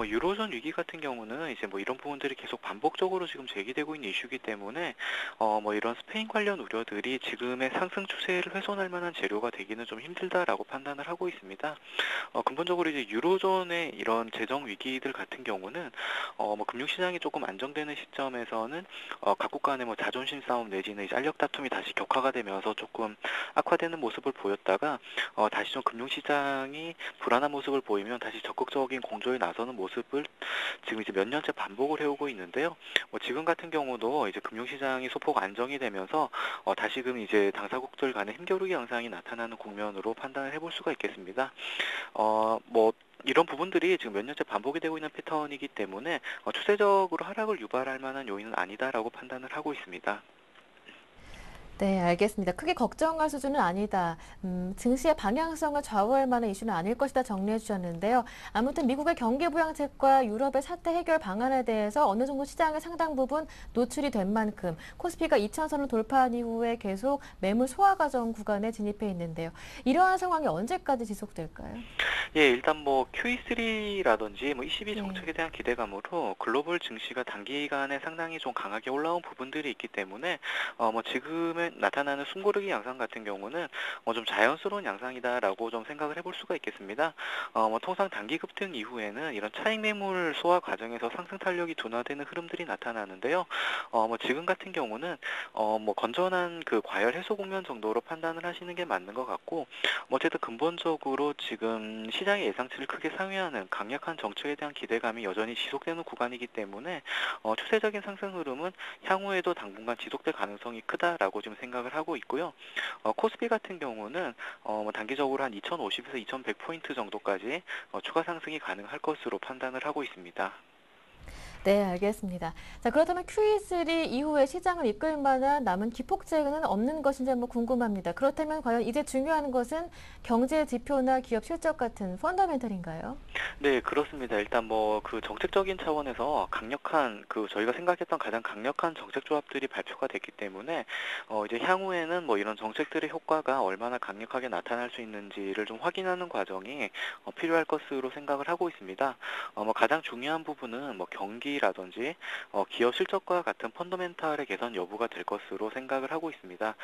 유로존 위기 같은 경우는 이제 이런 부분들이 계속 반복적으로 지금 제기되고 있는 이슈이기 때문에 이런 스페인 관련 우려들이 지금의 상승 추세를 훼손할 만한 재료가 되기는 좀 힘들다라고 판단을 하고 있습니다. 근본적으로 이제 유로존의 이런 재정 위기들 같은 경우는 금융시장이 조금 안정되는 시점에서는 각국 간의 자존심 싸움 내지는 이제 알력 다툼이 다시 격화가 되면서 조금 악화되는 모습을 보였다가 다시 좀 금융시장이 불안한 모습을 보이면 다시 적극적인 공조에 나서는 모습을 지금 이제 몇 년째 반복을 해오고 있는데요. 지금 같은 경우도 이제 금융시장이 소폭 안정이 되면서 다시금 이제 당사국들 간의 힘겨루기 양상이 나타나는 국면으로 판단을 해볼 수가 있겠습니다. 이런 부분들이 지금 몇 년째 반복이 되고 있는 패턴이기 때문에 추세적으로 하락을 유발할 만한 요인은 아니다라고 판단을 하고 있습니다. 네, 알겠습니다. 크게 걱정할 수준은 아니다. 증시의 방향성을 좌우할 만한 이슈는 아닐 것이다 정리해 주셨는데요. 아무튼 미국의 경기부양책과 유럽의 사태 해결 방안에 대해서 어느 정도 시장의 상당 부분 노출이 된 만큼 코스피가 2,000선을 돌파한 이후에 계속 매물 소화 과정 구간에 진입해 있는데요. 이러한 상황이 언제까지 지속될까요? 예, 일단 QE3라든지 ECB 네. 정책에 대한 기대감으로 글로벌 증시가 단기간에 상당히 좀 강하게 올라온 부분들이 있기 때문에 지금의 나타나는 숨고르기 양상 같은 경우는 좀 자연스러운 양상이다라고 좀 생각을 해볼 수가 있겠습니다. 통상 단기 급등 이후에는 이런 차익 매물 소화 과정에서 상승 탄력이 둔화되는 흐름들이 나타나는데요. 지금 같은 경우는 건전한 그 과열 해소 국면 정도로 판단을 하시는 게 맞는 것 같고, 어쨌든 근본적으로 지금 시장의 예상치를 크게 상회하는 강력한 정책에 대한 기대감이 여전히 지속되는 구간이기 때문에 추세적인 상승 흐름은 향후에도 당분간 지속될 가능성이 크다라고 지금 생각을 하고 있고요. 코스피 같은 경우는 단기적으로 한 2,050에서 2,100포인트 정도까지 추가 상승이 가능할 것으로 판단을 하고 있습니다. 네, 알겠습니다. 자, 그렇다면 QE3 이후에 시장을 이끌 만한 남은 기폭제는 없는 것인지 한번 궁금합니다. 그렇다면 과연 이제 중요한 것은 경제 지표나 기업 실적 같은 펀더멘털인가요? 네, 그렇습니다. 일단 그 정책적인 차원에서 강력한 저희가 생각했던 가장 강력한 정책 조합들이 발표가 됐기 때문에 이제 향후에는 이런 정책들의 효과가 얼마나 강력하게 나타날 수 있는지를 좀 확인하는 과정이 필요할 것으로 생각을 하고 있습니다. 가장 중요한 부분은 경기라든지 기업 실적과 같은 펀더멘탈의 개선 여부가 될 것으로 생각을 하고 있습니다.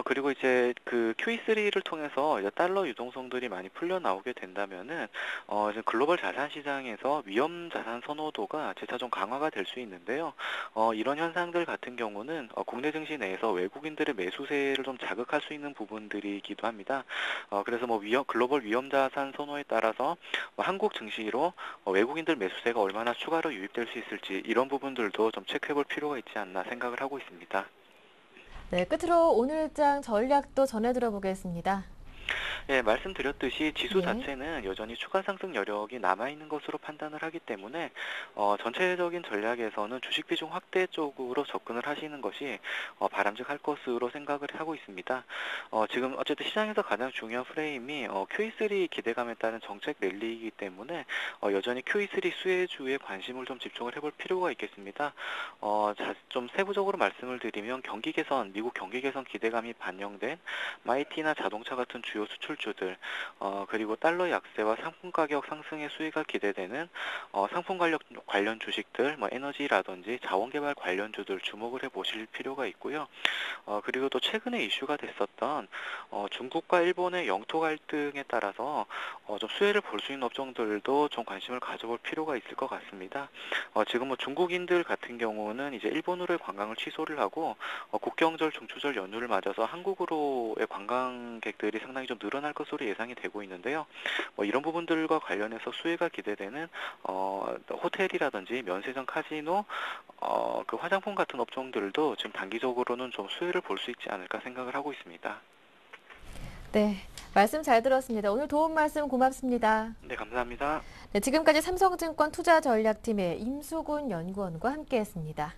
그리고 이제 QE3를 통해서 이제 달러 유동성들이 많이 풀려 나오게 된다면은 이제 글로벌 자산 시장에서 위험 자산 선호도가 재차 좀 강화가 될 수 있는데요. 이런 현상들 같은 경우는 국내 증시 내에서 외국인들의 매수세를 좀 자극할 수 있는 부분들이기도 합니다. 그래서 글로벌 위험 자산 선호에 따라서 한국 증시로 외국인들 매수세가 얼마나 추가로 유입될 수 있을지 이런 부분들도 좀 체크해볼 필요가 있지 않나 생각을 하고 있습니다. 네, 끝으로 오늘장 전략도 전해 들어보겠습니다. 예, 말씀드렸듯이 지수 예. 자체는 여전히 추가 상승 여력이 남아있는 것으로 판단을 하기 때문에 전체적인 전략에서는 주식 비중 확대 쪽으로 접근을 하시는 것이 바람직할 것으로 생각을 하고 있습니다. 지금 어쨌든 시장에서 가장 중요한 프레임이 QE3 기대감에 따른 정책 랠리이기 때문에 여전히 QE3 수혜주에 관심을 좀 집중을 해볼 필요가 있겠습니다. 좀 세부적으로 말씀을 드리면 경기 개선, 미국 경기 개선 기대감이 반영된 마이티나 자동차 같은 주요 수출주들, 그리고 달러 약세와 상품 가격 상승의 수혜가 기대되는 상품 관련 주식들, 뭐 에너지라든지 자원개발 관련주들 주목을 해보실 필요가 있고요. 그리고 또 최근에 이슈가 됐었던 중국과 일본의 영토 갈등에 따라서 좀 수혜를 볼 수 있는 업종들도 좀 관심을 가져볼 필요가 있을 것 같습니다. 지금 뭐 중국인들 같은 경우는 이제 일본으로의 관광을 취소를 하고 국경절, 중추절 연휴를 맞아서 한국으로의 관광객들이 상당히 좀 늘어날 것으로 예상이 되고 있는데요. 이런 부분들과 관련해서 수혜가 기대되는 호텔이라든지 면세점, 카지노, 그 화장품 같은 업종들도 지금 단기적으로는 좀 수혜를 볼 수 있지 않을까 생각을 하고 있습니다. 네, 말씀 잘 들었습니다. 오늘 도움 말씀 고맙습니다. 네, 감사합니다. 네, 지금까지 삼성증권 투자전략팀의 임수근 연구원과 함께했습니다.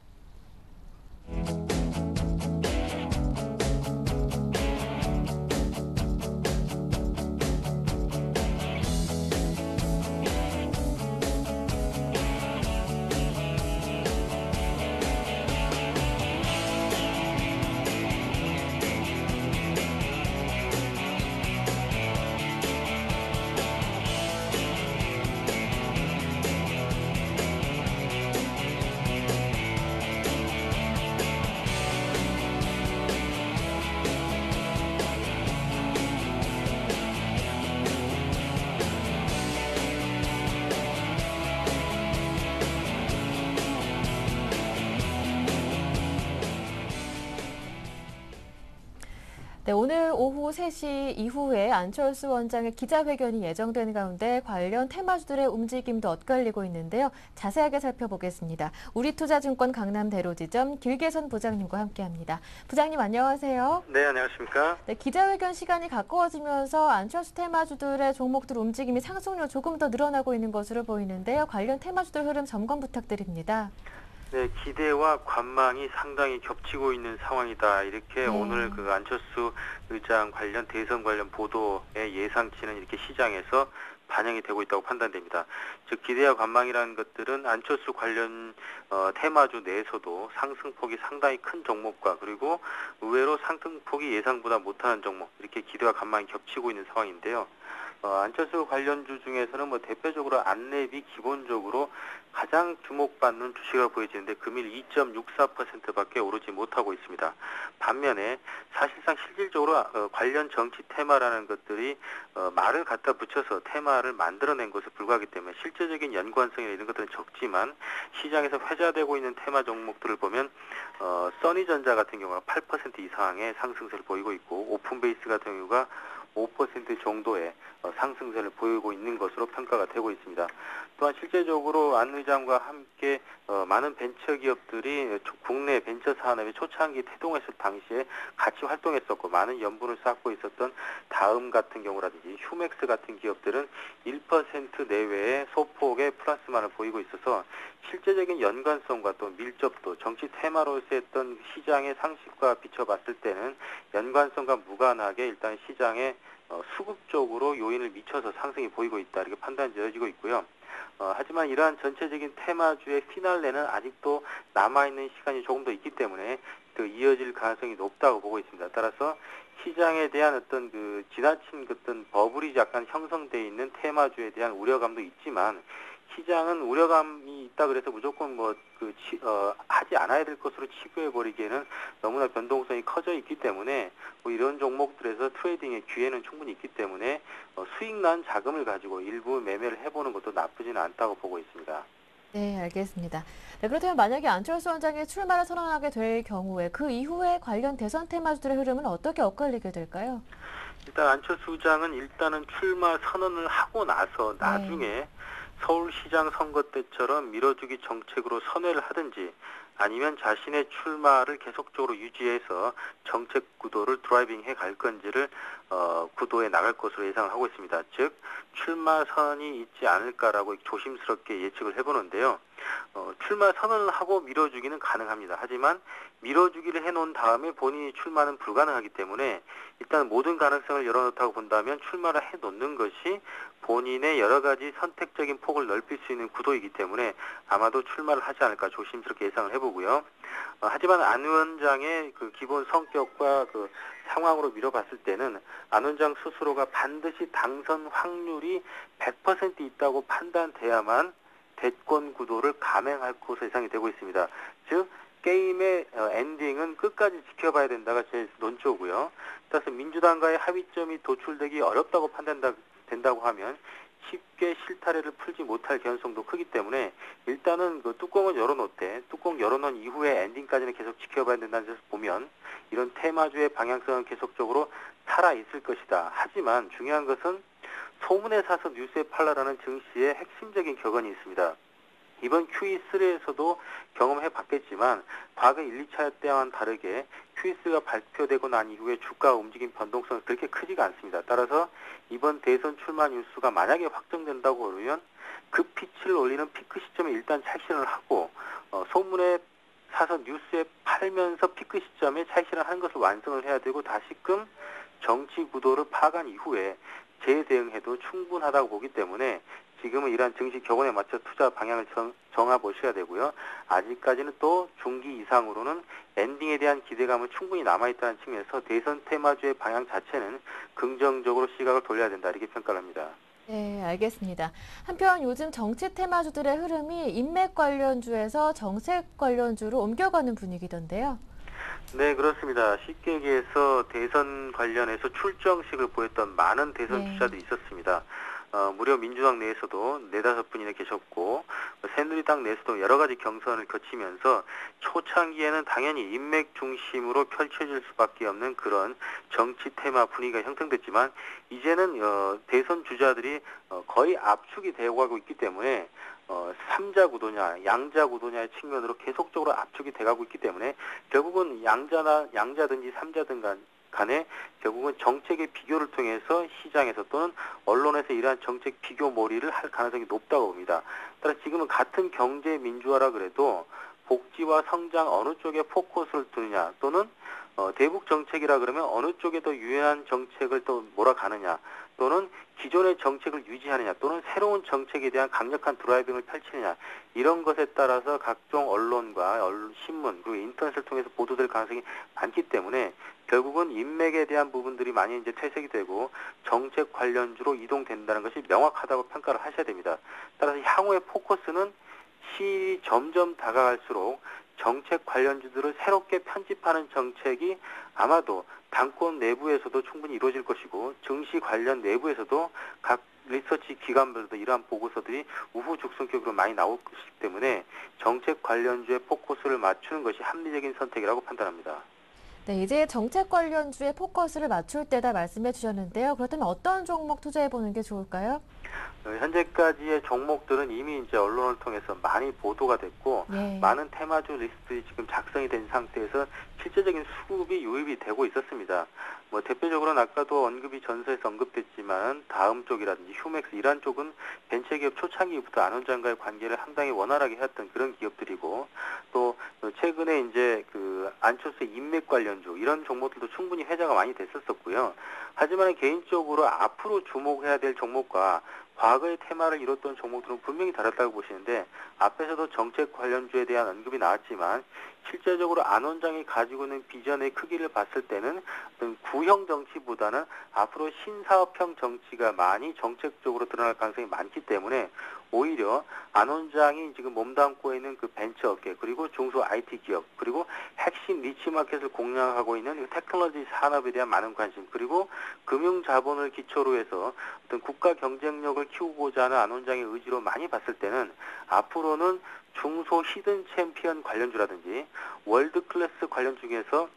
네, 오늘 오후 3시 이후에 안철수 원장의 기자회견이 예정되는 가운데 관련 테마주들의 움직임도 엇갈리고 있는데요. 자세하게 살펴보겠습니다. 우리투자증권 강남대로지점 길계선 부장님과 함께합니다. 부장님 안녕하세요. 네, 안녕하십니까? 네, 기자회견 시간이 가까워지면서 안철수 테마주들의 종목들 움직임이 상승률 조금 더 늘어나고 있는 것으로 보이는데요. 관련 테마주들 흐름 점검 부탁드립니다. 네, 기대와 관망이 상당히 겹치고 있는 상황이다. 이렇게 오늘 그 안철수 의장 관련 대선 관련 보도의 예상치는 이렇게 시장에서 반영이 되고 있다고 판단됩니다. 즉 기대와 관망이라는 것들은 안철수 관련 테마주 내에서도 상승폭이 상당히 큰 종목과 그리고 의외로 상승폭이 예상보다 못하는 종목 이렇게 기대와 관망이 겹치고 있는 상황인데요. 안철수 관련주 중에서는 뭐 대표적으로 안랩이 기본적으로 가장 주목받는 주식으로 보여지는데 금일 2.64%밖에 오르지 못하고 있습니다. 반면에 사실상 실질적으로 관련 정치 테마라는 것들이 말을 갖다 붙여서 테마를 만들어낸 것에 불과하기 때문에 실제적인 연관성이나 이런 것들은 적지만 시장에서 회자되고 있는 테마 종목들을 보면 써니전자 같은 경우가 8% 이상의 상승세를 보이고 있고 오픈베이스 같은 경우가 5% 정도의 상승세를 보이고 있는 것으로 평가가 되고 있습니다. 또한 실제적으로 안 의장과 함께 많은 벤처기업들이 국내 벤처 산업의 초창기 태동했을 당시에 같이 활동했었고 많은 연분을 쌓고 있었던 다음 같은 경우라든지 휴맥스 같은 기업들은 1% 내외의 소폭의 플러스만을 보이고 있어서 실제적인 연관성과 또 밀접도, 정치 테마로서 했던 시장의 상식과 비춰봤을 때는 연관성과 무관하게 일단 시장에 수급적으로 요인을 미쳐서 상승이 보이고 있다 이렇게 판단이 되어지고 있고요. 하지만 이러한 전체적인 테마주의 피날레는 아직도 남아있는 시간이 조금 더 있기 때문에 이어질 가능성이 높다고 보고 있습니다. 따라서 시장에 대한 어떤 그 지나친 어떤 버블이 약간 형성되어 있는 테마주에 대한 우려감도 있지만 시장은 우려감이 있다 그래서 무조건 하지 않아야 될 것으로 치부해 버리기에는 너무나 변동성이 커져 있기 때문에 이런 종목들에서 트레이딩의 기회는 충분히 있기 때문에 수익난 자금을 가지고 일부 매매를 해보는 것도 나쁘지는 않다고 보고 있습니다. 네, 알겠습니다. 네, 그렇다면 만약에 안철수 원장이 출마를 선언하게 될 경우에 그 이후에 관련 대선 테마주들의 흐름은 어떻게 엇갈리게 될까요? 일단 안철수 의장은 일단은 출마 선언을 하고 나서 나중에 서울시장 선거 때처럼 밀어주기 정책으로 선회를 하든지 아니면 자신의 출마를 계속적으로 유지해서 정책 구도를 드라이빙해 갈 건지를 구도에 나갈 것으로 예상을 하고 있습니다. 즉 출마선이 있지 않을까라고 조심스럽게 예측을 해보는데요. 출마 선언을 하고 밀어주기는 가능합니다. 하지만 밀어주기를 해놓은 다음에 본인이 출마는 불가능하기 때문에 일단 모든 가능성을 열어놓다고 본다면 출마를 해놓는 것이 본인의 여러 가지 선택적인 폭을 넓힐 수 있는 구도이기 때문에 아마도 출마를 하지 않을까 조심스럽게 예상을 해보고요. 하지만 안 위원장의 그 기본 성격과 그 상황으로 미뤄봤을 때는 안 위원장 스스로가 반드시 당선 확률이 100% 있다고 판단돼야만 대권 구도를 감행할 것으로 예상이 되고 있습니다. 즉 게임의 엔딩은 끝까지 지켜봐야 된다가 제 논조고요. 따라서 민주당과의 합의점이 도출되기 어렵다고 판단된다고 하면 쉽게 실타래를 풀지 못할 개연성도 크기 때문에 일단은 그 뚜껑을 열어놓되 뚜껑 열어놓은 이후에 엔딩까지는 계속 지켜봐야 된다는 점에서 보면 이런 테마주의 방향성은 계속적으로 살아있을 것이다. 하지만 중요한 것은 소문에 사서 뉴스에 팔라라는 증시의 핵심적인 격언이 있습니다. 이번 QE3에서도 경험해 봤겠지만 과거 1, 2차 때와는 다르게 QE3가 발표되고 난 이후에 주가 움직임 변동성은 그렇게 크지가 않습니다. 따라서 이번 대선 출마 뉴스가 만약에 확정된다고 그러면 그 pitch를 올리는 피크 시점에 일단 차익실현을 하고 소문에 사서 뉴스에 팔면서 피크 시점에 차익실현을 하는 것을 완성을 해야 되고 다시금 정치 구도를 파악한 이후에 재대응해도 충분하다고 보기 때문에 지금은 이러한 증시 격언에 맞춰 투자 방향을 정해보셔야 되고요. 아직까지는 또 중기 이상으로는 엔딩에 대한 기대감은 충분히 남아있다는 측면에서 대선 테마주의 방향 자체는 긍정적으로 시각을 돌려야 된다 이렇게 평가를 합니다. 네, 알겠습니다. 한편 요즘 정치 테마주들의 흐름이 인맥 관련주에서 정책 관련주로 옮겨가는 분위기던데요. 네, 그렇습니다. 쉽게 얘기해서 대선 관련해서 출정식을 보였던 많은 대선 주자들이 있었습니다. 무려 민주당 내에서도 4-5분이나 계셨고 새누리당 내에서도 여러 가지 경선을 거치면서 초창기에는 당연히 인맥 중심으로 펼쳐질 수밖에 없는 그런 정치 테마 분위기가 형성됐지만 이제는 대선 주자들이 거의 압축이 되어가고 있기 때문에 3자 구도냐, 양자 구도냐의 측면으로 계속적으로 압축이 돼가고 있기 때문에 결국은 양자든지 3자든 간에 결국은 정책의 비교를 통해서 시장에서 또는 언론에서 이러한 정책 비교 몰이를 할 가능성이 높다고 봅니다. 따라 지금은 같은 경제 민주화라 그래도 복지와 성장 어느 쪽에 포커스를 두느냐 또는 대북 정책이라 그러면 어느 쪽에 더 유연한 정책을 또 몰아가느냐 또는 기존의 정책을 유지하느냐 또는 새로운 정책에 대한 강력한 드라이빙을 펼치느냐 이런 것에 따라서 각종 언론과 신문 그리고 인터넷을 통해서 보도될 가능성이 많기 때문에 결국은 인맥에 대한 부분들이 많이 이제 퇴색이 되고 정책 관련주로 이동된다는 것이 명확하다고 평가를 하셔야 됩니다. 따라서 향후의 포커스는 시일이 점점 다가갈수록 정책 관련주들을 새롭게 편집하는 정책이 아마도 당권 내부에서도 충분히 이루어질 것이고 증시 관련 내부에서도 각 리서치 기관별도 이러한 보고서들이 우후죽순격으로 많이 나올 것이기 때문에 정책 관련주의 포커스를 맞추는 것이 합리적인 선택이라고 판단합니다. 네, 이제 정책 관련주의 포커스를 맞출 때다 말씀해 주셨는데요. 그렇다면 어떤 종목 투자해 보는 게 좋을까요? 현재까지의 종목들은 이미 이제 언론을 통해서 많이 보도가 됐고 많은 테마주 리스트들이 지금 작성이 된 상태에서 실제적인 수급이 유입이 되고 있었습니다. 뭐 대표적으로는 아까도 언급이 전서에서 언급됐지만 다음 쪽이라든지 휴맥스 이런 쪽은 벤처기업 초창기부터 안 원장과의 관계를 상당히 원활하게 해왔던 그런 기업들이고 또 최근에 이제 그 안철수 인맥 관련주 이런 종목들도 충분히 회자가 많이 됐었었고요. 하지만 개인적으로 앞으로 주목해야 될 종목과 과거의 테마를 이뤘던 종목들은 분명히 다르다고 보시는데 앞에서도 정책 관련주에 대한 언급이 나왔지만 실제적으로 안 원장이 가지고 있는 비전의 크기를 봤을 때는 어떤 구형 정치보다는 앞으로 신사업형 정치가 많이 정책적으로 드러날 가능성이 많기 때문에 오히려 안 원장이 지금 몸담고 있는 그 벤처 업계 그리고 중소 IT 기업 그리고 핵심 니치 마켓을 공략하고 있는 테크놀로지 산업에 대한 많은 관심 그리고 금융 자본을 기초로 해서 어떤 국가 경쟁력을 키우고자 하는 안 원장의 의지로 많이 봤을 때는 앞으로는 중소 히든 챔피언 관련주라든지 월드 클래스 관련 중에서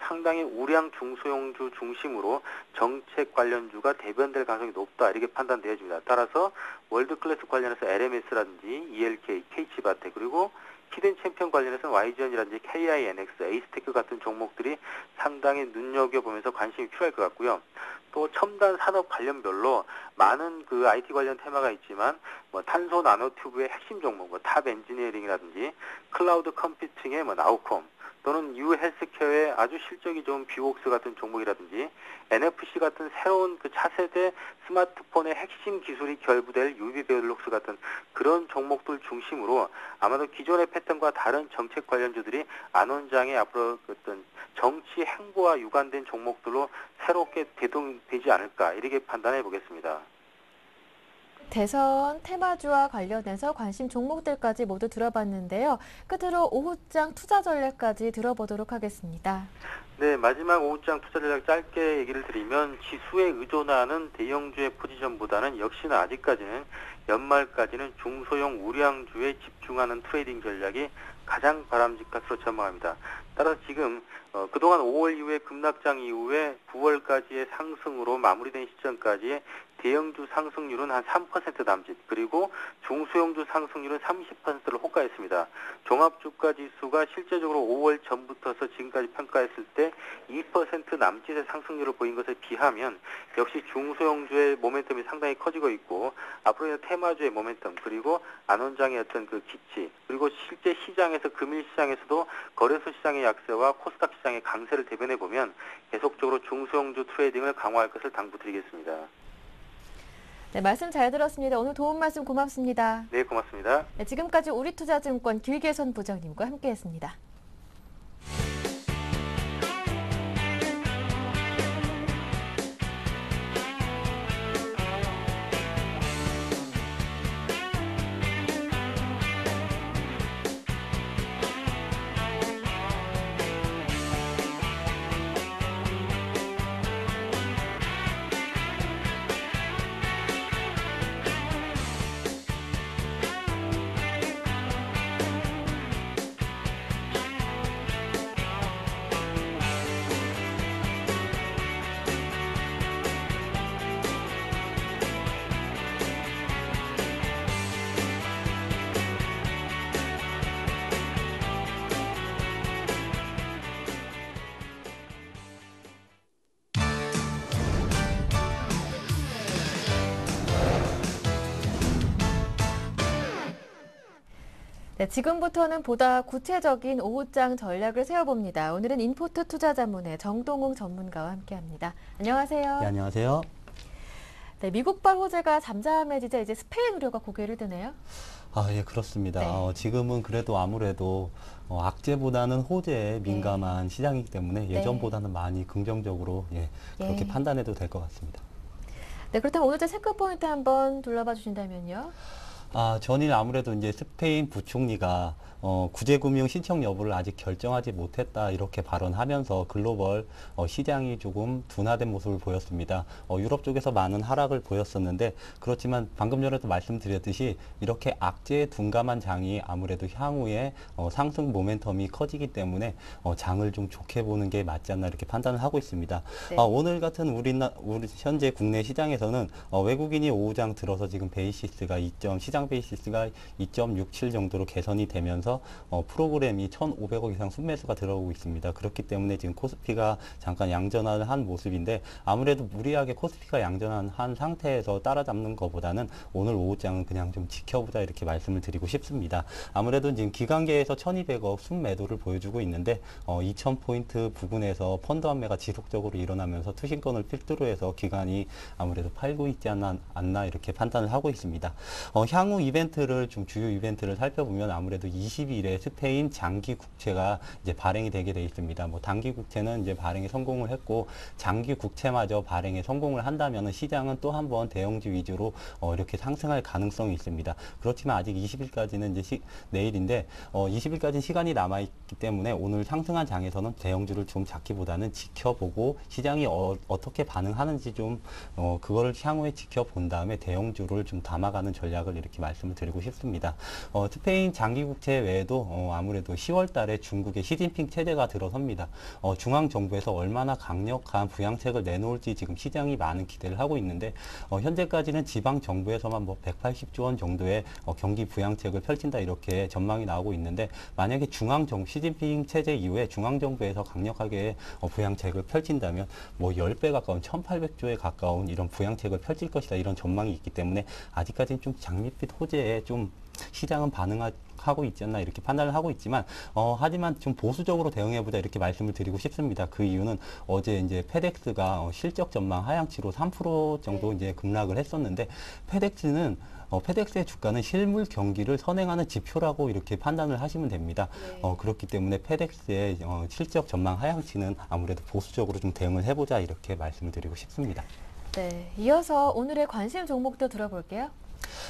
상당히 우량 중소형주 중심으로 정책 관련주가 대변될 가능성이 높다 이렇게 판단되어집니다. 따라서 월드클래스 관련해서 LMS라든지 ELK, K치바텍 그리고 히든 챔피언 관련해서는 YGN이라든지 KINX, 에이스테크 같은 종목들이 상당히 눈여겨보면서 관심이 필요할 것 같고요. 또 첨단 산업 관련별로 많은 그 IT 관련 테마가 있지만 뭐 탄소 나노튜브의 핵심 종목, 뭐 탑 엔지니어링이라든지 클라우드 컴퓨팅의 뭐 나우콤 또는 U 헬스케어의 아주 실적이 좋은 뷰옥스 같은 종목이라든지 NFC 같은 새로운 그 차세대 스마트폰의 핵심 기술이 결부될 UV베일록스 같은 그런 종목들 중심으로 아마도 기존의 패턴과 다른 정책 관련주들이 안원장의 앞으로 어떤 정치 행보와 유관된 종목들로 새롭게 대동되지 않을까 이렇게 판단해 보겠습니다. 대선 테마주와 관련해서 관심 종목들까지 모두 들어봤는데요. 끝으로 오후장 투자 전략까지 들어보도록 하겠습니다. 네, 마지막 오후장 투자 전략 짧게 얘기를 드리면 지수에 의존하는 대형주의 포지션보다는 역시나 아직까지는 연말까지는 중소형 우량주에 집중하는 트레이딩 전략이 가장 바람직한 것으로 전망합니다. 따라서 지금 그동안 5월 이후에 급락장 이후에 9월까지의 상승으로 마무리된 시점까지의 대형주 상승률은 한 3% 남짓, 그리고 중소형주 상승률은 30%를 호가했습니다. 종합주가 지수가 실제적으로 5월 전부터서 지금까지 평가했을 때 2% 남짓의 상승률을 보인 것에 비하면 역시 중소형주의 모멘텀이 상당히 커지고 있고 앞으로는 테마주의 모멘텀 그리고 안원장의 어떤 그 기치 그리고 실제 시장에서 금일 시장에서도 거래소 시장의 약세와 코스닥 시장의 강세를 대변해 보면 계속적으로 중소형주 트레이딩을 강화할 것을 당부드리겠습니다. 네, 말씀 잘 들었습니다. 오늘 도움 말씀 고맙습니다. 네, 고맙습니다. 네, 지금까지 우리투자증권 길계선 부장님과 함께했습니다. 네, 지금부터는 보다 구체적인 오후장 전략을 세워봅니다. 오늘은 인포트 투자자문의 정동웅 전문가와 함께합니다. 안녕하세요. 네, 안녕하세요. 네, 미국발 호재가 잠잠해지자 이제 스페인 우려가 고개를 드네요. 예, 그렇습니다. 네. 지금은 그래도 아무래도 악재보다는 호재에 민감한 시장이기 때문에 예전보다는 많이 긍정적으로 그렇게 판단해도 될 것 같습니다. 네, 그렇다면 오늘의 체크포인트 한번 둘러봐 주신다면요. 전일 아무래도 이제 스페인 부총리가 구제금융 신청 여부를 아직 결정하지 못했다 이렇게 발언하면서 글로벌 시장이 조금 둔화된 모습을 보였습니다. 유럽 쪽에서 많은 하락을 보였었는데 그렇지만 방금 전에도 말씀드렸듯이 이렇게 악재에 둔감한 장이 아무래도 향후에 상승 모멘텀이 커지기 때문에 장을 좀 좋게 보는 게 맞지 않나 이렇게 판단을 하고 있습니다. 네. 오늘 같은 우리 현재 국내 시장에서는 외국인이 오후장 들어서 지금 시장 베이시스가 2.67 정도로 개선이 되면서 프로그램이 1,500억 이상 순매수가 들어오고 있습니다. 그렇기 때문에 지금 코스피가 잠깐 양전환을 한 모습인데 아무래도 무리하게 코스피가 양전환 한 상태에서 따라잡는 것보다는 오늘 오후장은 그냥 좀 지켜보자 이렇게 말씀을 드리고 싶습니다. 아무래도 지금 기관계에서 1,200억 순매도를 보여주고 있는데 2,000포인트 부근에서 펀드 환매가 지속적으로 일어나면서 투신권을 필두로 해서 기관이 아무래도 팔고 있지 않나 이렇게 판단을 하고 있습니다. 향후 이벤트를 좀 주요 이벤트를 살펴보면 아무래도 22일에 스페인 장기 국채가 이제 발행이 되게 돼 있습니다. 뭐 단기 국채는 이제 발행에 성공을 했고 장기 국채마저 발행에 성공을 한다면은 시장은 또 한 번 대형주 위주로 이렇게 상승할 가능성이 있습니다. 그렇지만 아직 20일까지는 이제 내일인데 20일까지 시간이 남아 있기 때문에 오늘 상승한 장에서는 대형주를 좀 잡기보다는 지켜보고 시장이 어떻게 반응하는지 좀 그거를 향후에 지켜본 다음에 대형주를 좀 담아가는 전략을 이렇게 말씀을 드리고 싶습니다. 스페인 장기 국채 외에도 아무래도 10월 달에 중국의 시진핑 체제가 들어섭니다. 중앙정부에서 얼마나 강력한 부양책을 내놓을지 지금 시장이 많은 기대를 하고 있는데 현재까지는 지방정부에서만 뭐 180조 원 정도의 경기 부양책을 펼친다 이렇게 전망이 나오고 있는데 만약에 시진핑 체제 이후에 중앙정부에서 강력하게 부양책을 펼친다면 뭐 10배 가까운 1,800조에 가까운 이런 부양책을 펼칠 것이다 이런 전망이 있기 때문에 아직까지는 좀 장밋빛 호재에 좀 시장은 반응하고 있지 않나 이렇게 판단을 하고 있지만 하지만 좀 보수적으로 대응해보자 이렇게 말씀을 드리고 싶습니다. 그 이유는 어제 이제 페덱스가 실적 전망 하향치로 3% 정도 이제 급락을 했었는데 페덱스의 주가는 실물 경기를 선행하는 지표라고 이렇게 판단을 하시면 됩니다. 그렇기 때문에 페덱스의 실적 전망 하향치는 아무래도 보수적으로 좀 대응을 해보자 이렇게 말씀을 드리고 싶습니다. 네, 이어서 오늘의 관심 종목도 들어볼게요.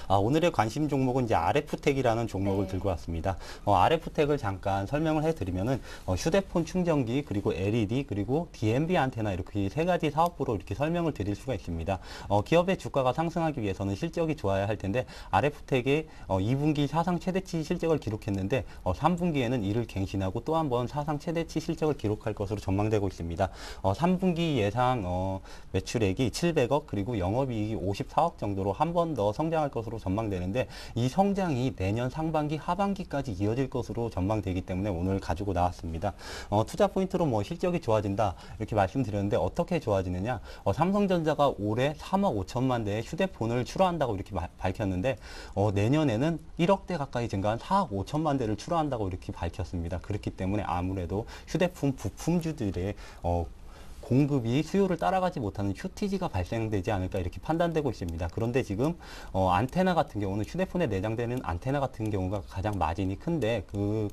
오늘의 관심 종목은 이제 RF텍이라는 종목을 네. 들고 왔습니다. RF텍을 잠깐 설명을 해드리면은 휴대폰 충전기 그리고 LED 그리고 DMB 안테나 이렇게 세 가지 사업부로 이렇게 설명을 드릴 수가 있습니다. 기업의 주가가 상승하기 위해서는 실적이 좋아야 할 텐데 RF텍이 2분기 사상 최대치 실적을 기록했는데 3분기에는 이를 갱신하고 또 한 번 사상 최대치 실적을 기록할 것으로 전망되고 있습니다. 3분기 예상 매출액이 700억 그리고 영업이익이 54억 정도로 한 번 더 성장할 것으로 전망되는데 이 성장이 내년 상반기 하반기까지 이어질 것으로 전망되기 때문에 오늘 가지고 나왔습니다. 투자 포인트로 뭐 실적이 좋아진다 이렇게 말씀드렸는데 어떻게 좋아지느냐 삼성전자가 올해 3억 5천만 대의 휴대폰을 출하한다고 이렇게 밝혔는데 내년에는 1억 대 가까이 증가한 4억 5천만 대를 출하한다고 이렇게 밝혔습니다. 그렇기 때문에 아무래도 휴대폰 부품주들의 공급이 수요를 따라가지 못하는 슈티지가 발생되지 않을까 이렇게 판단되고 있습니다. 그런데 지금 안테나 같은 경우는 휴대폰에 내장되는 안테나 같은 경우가 가장 마진이 큰데 그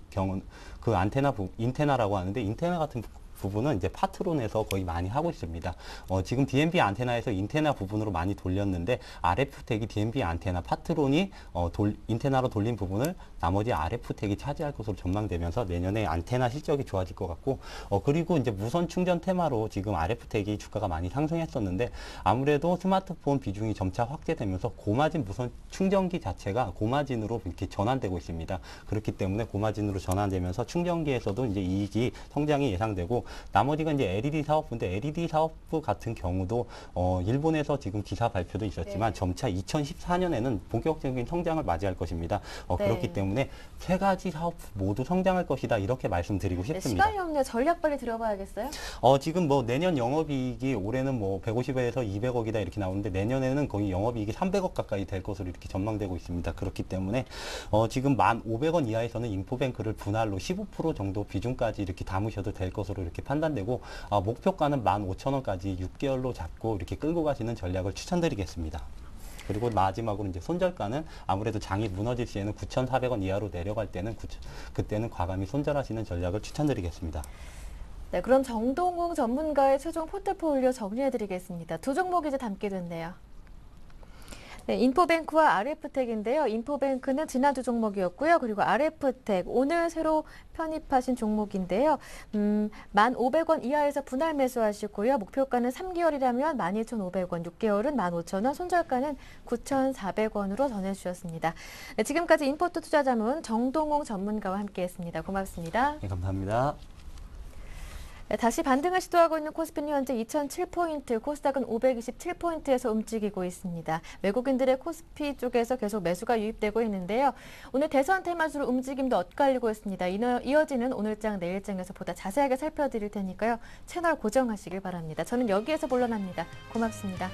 인테나라고 하는데 인테나 같은 부분은 이제 파트론에서 거의 많이 하고 있습니다. 지금 DMB 안테나에서 인테나 부분으로 많이 돌렸는데 RF텍이 DMB 안테나 파트론이 인테나로 돌린 부분을 나머지 RF텍이 차지할 것으로 전망되면서 내년에 안테나 실적이 좋아질 것 같고 그리고 이제 무선 충전 테마로 지금 RF텍이 주가가 많이 상승했었는데 아무래도 스마트폰 비중이 점차 확대되면서 고마진 무선 충전기 자체가 고마진으로 이렇게 전환되고 있습니다. 그렇기 때문에 고마진으로 전환되면서 충전기에서도 이제 이익이 성장이 예상되고 나머지가 이제 LED 사업부인데 LED 사업부 같은 경우도 일본에서 지금 기사 발표도 있었지만 점차 2014년에는 본격적인 성장을 맞이할 것입니다. 그렇기 때문에 세 가지 사업 모두 성장할 것이다 이렇게 말씀드리고 싶습니다. 시간이 없네요. 전략 빨리 들어봐야겠어요. 지금 뭐 내년 영업이익이 올해는 뭐 150에서 200억이다 이렇게 나오는데 내년에는 거의 영업이익이 300억 가까이 될 것으로 이렇게 전망되고 있습니다. 그렇기 때문에 지금 1,500원 이하에서는 인포뱅크를 분할로 15% 정도 비중까지 이렇게 담으셔도 될 것으로 이렇게 판단되고 목표가는 15,000원까지 6개월로 잡고 이렇게 끌고 가시는 전략을 추천드리겠습니다. 그리고 마지막으로 이제 손절가는 아무래도 장이 무너질 시에는 9,400원 이하로 내려갈 때는 그때는 과감히 손절하시는 전략을 추천드리겠습니다. 네, 그럼 정동웅 전문가의 최종 포트폴리오 정리해드리겠습니다. 두 종목이 이제 담게 됐네요. 네, 인포뱅크와 RF텍인데요. 인포뱅크는 지난주 종목이었고요. 그리고 RF텍 오늘 새로 편입하신 종목인데요. 1,500원 이하에서 분할 매수하시고요. 목표가는 3개월이라면 12,500원, 6개월은 15,000원, 손절가는 9,400원으로 전해주셨습니다. 네, 지금까지 인포트 투자자문 정동웅 전문가와 함께했습니다. 고맙습니다. 네, 감사합니다. 네, 다시 반등을 시도하고 있는 코스피는 현재 2007포인트, 코스닥은 527포인트에서 움직이고 있습니다. 외국인들의 코스피 쪽에서 계속 매수가 유입되고 있는데요. 오늘 대선 테마주로 움직임도 엇갈리고 있습니다. 이어지는 오늘장, 내일장에서 보다 자세하게 살펴드릴 테니까요. 채널 고정하시길 바랍니다. 저는 여기에서 물러납니다. 고맙습니다.